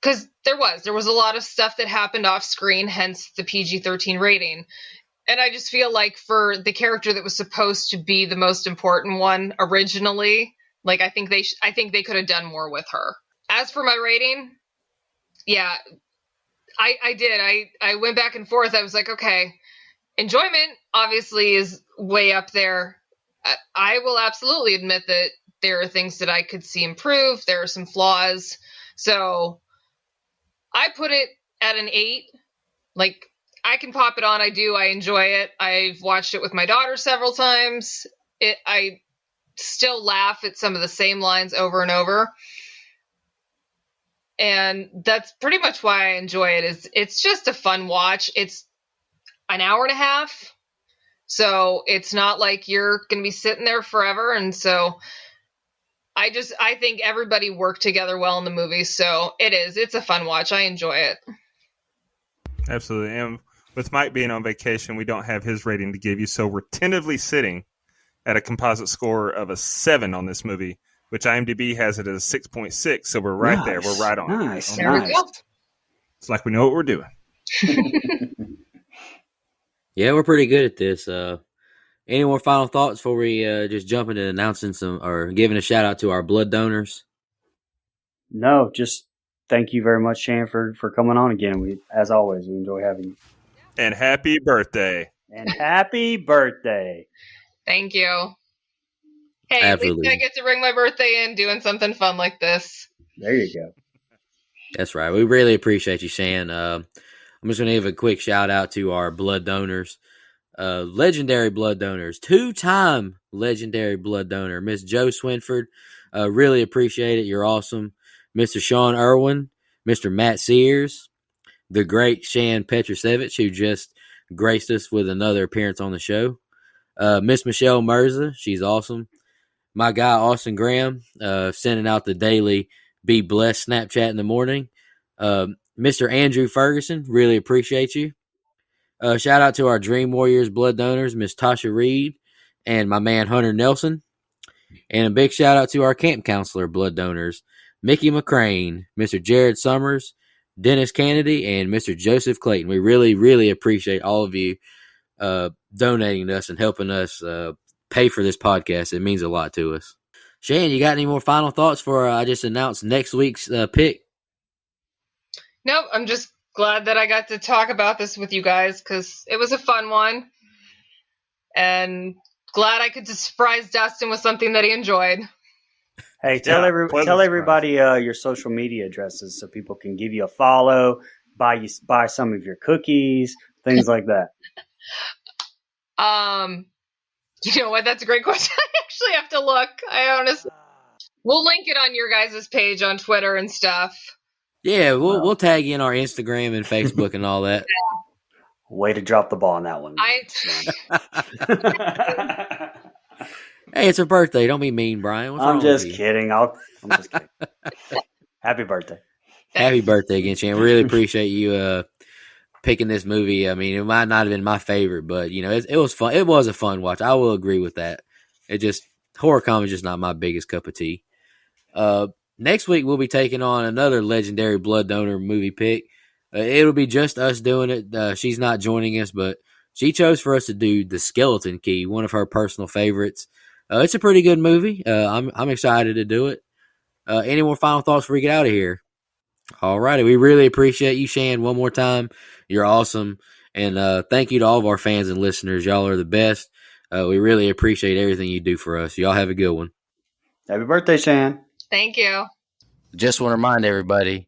Because there was a lot of stuff that happened off screen, hence the PG-13 rating. And I just feel like for the character that was supposed to be the most important one originally, like I think they could have done more with her. As for my rating, yeah, I did. I went back and forth. I was like, okay, enjoyment obviously is way up there. I will absolutely admit that there are things that I could see improve. There are some flaws. So I put it at an 8. Like, I can pop it on. I do. I enjoy it. I've watched it with my daughter several times. I still laugh at some of the same lines over and over. And that's pretty much why I enjoy it. It's just a fun watch. It's an hour and a half. So it's not like you're going to be sitting there forever. And so I think everybody worked together well in the movie. So it's a fun watch. I enjoy it. Absolutely. And with Mike being on vacation, we don't have his rating to give you. So we're tentatively sitting at a composite score of a 7 on this movie, which IMDb has it as a 6.6. So we're right there. We're right on. Nice. There we go. It's like we know what we're doing. Yeah, we're pretty good at this. Any more final thoughts before we just jump into announcing some or giving a shout out to our blood donors? No, just thank you very much, Shan, for coming on again. As always, we enjoy having you. And happy birthday. And happy birthday. Thank you. Hey, Absolutely. At least I get to bring my birthday in doing something fun like this. There you go. That's right. We really appreciate you, Shan. I'm just going to give a quick shout out to our blood donors. Legendary blood donors. 2-time legendary blood donor. Miss Jo Swinford. Really appreciate it. You're awesome. Mr. Sean Irwin. Mr. Matt Sears. The great Shan Petrusevich, who just graced us with another appearance on the show. Miss Michelle Mirza. She's awesome. My guy, Austin Graham, sending out the daily Be Blessed Snapchat in the morning. Mr. Andrew Ferguson, really appreciate you. Shout out to our Dream Warriors blood donors, Miss Tasha Reed and my man Hunter Nelson. And a big shout out to our camp counselor blood donors, Mickey McCrane, Mr. Jared Summers, Dennis Kennedy, and Mr. Joseph Clayton. We really, really appreciate all of you donating to us and helping us pay for this podcast. It means a lot to us. Shan, you got any more final thoughts for I just announced next week's pick? Nope, I'm just glad that I got to talk about this with you guys because it was a fun one. And glad I could surprise Dustin with something that he enjoyed. Hey, tell everybody your social media addresses so people can give you a follow, buy some of your cookies, things like that. You know what? That's a great question. I actually have to look. We'll link it on your guys' page on Twitter and stuff. Yeah, we'll tag in our Instagram and Facebook and all that. Way to drop the ball on that one. Hey, it's her birthday. Don't be mean, Brian. What's wrong I'm just with you? kidding. I'm just kidding. Happy birthday. Happy birthday again, Shan. Really appreciate you picking this movie. I mean, it might not have been my favorite, but it was fun. It was a fun watch. I will agree with that. Horror comedy is just not my biggest cup of tea. Next week we'll be taking on another legendary blood donor movie pick. It'll be just us doing it. She's not joining us, but she chose for us to do The Skeleton Key, one of her personal favorites. It's a pretty good movie. I'm excited to do it. Any more final thoughts before we get out of here? All righty. We really appreciate you, Shan, one more time. You're awesome. And thank you to all of our fans and listeners. Y'all are the best. We really appreciate everything you do for us. Y'all have a good one. Happy birthday, Shan. Thank you. Just want to remind everybody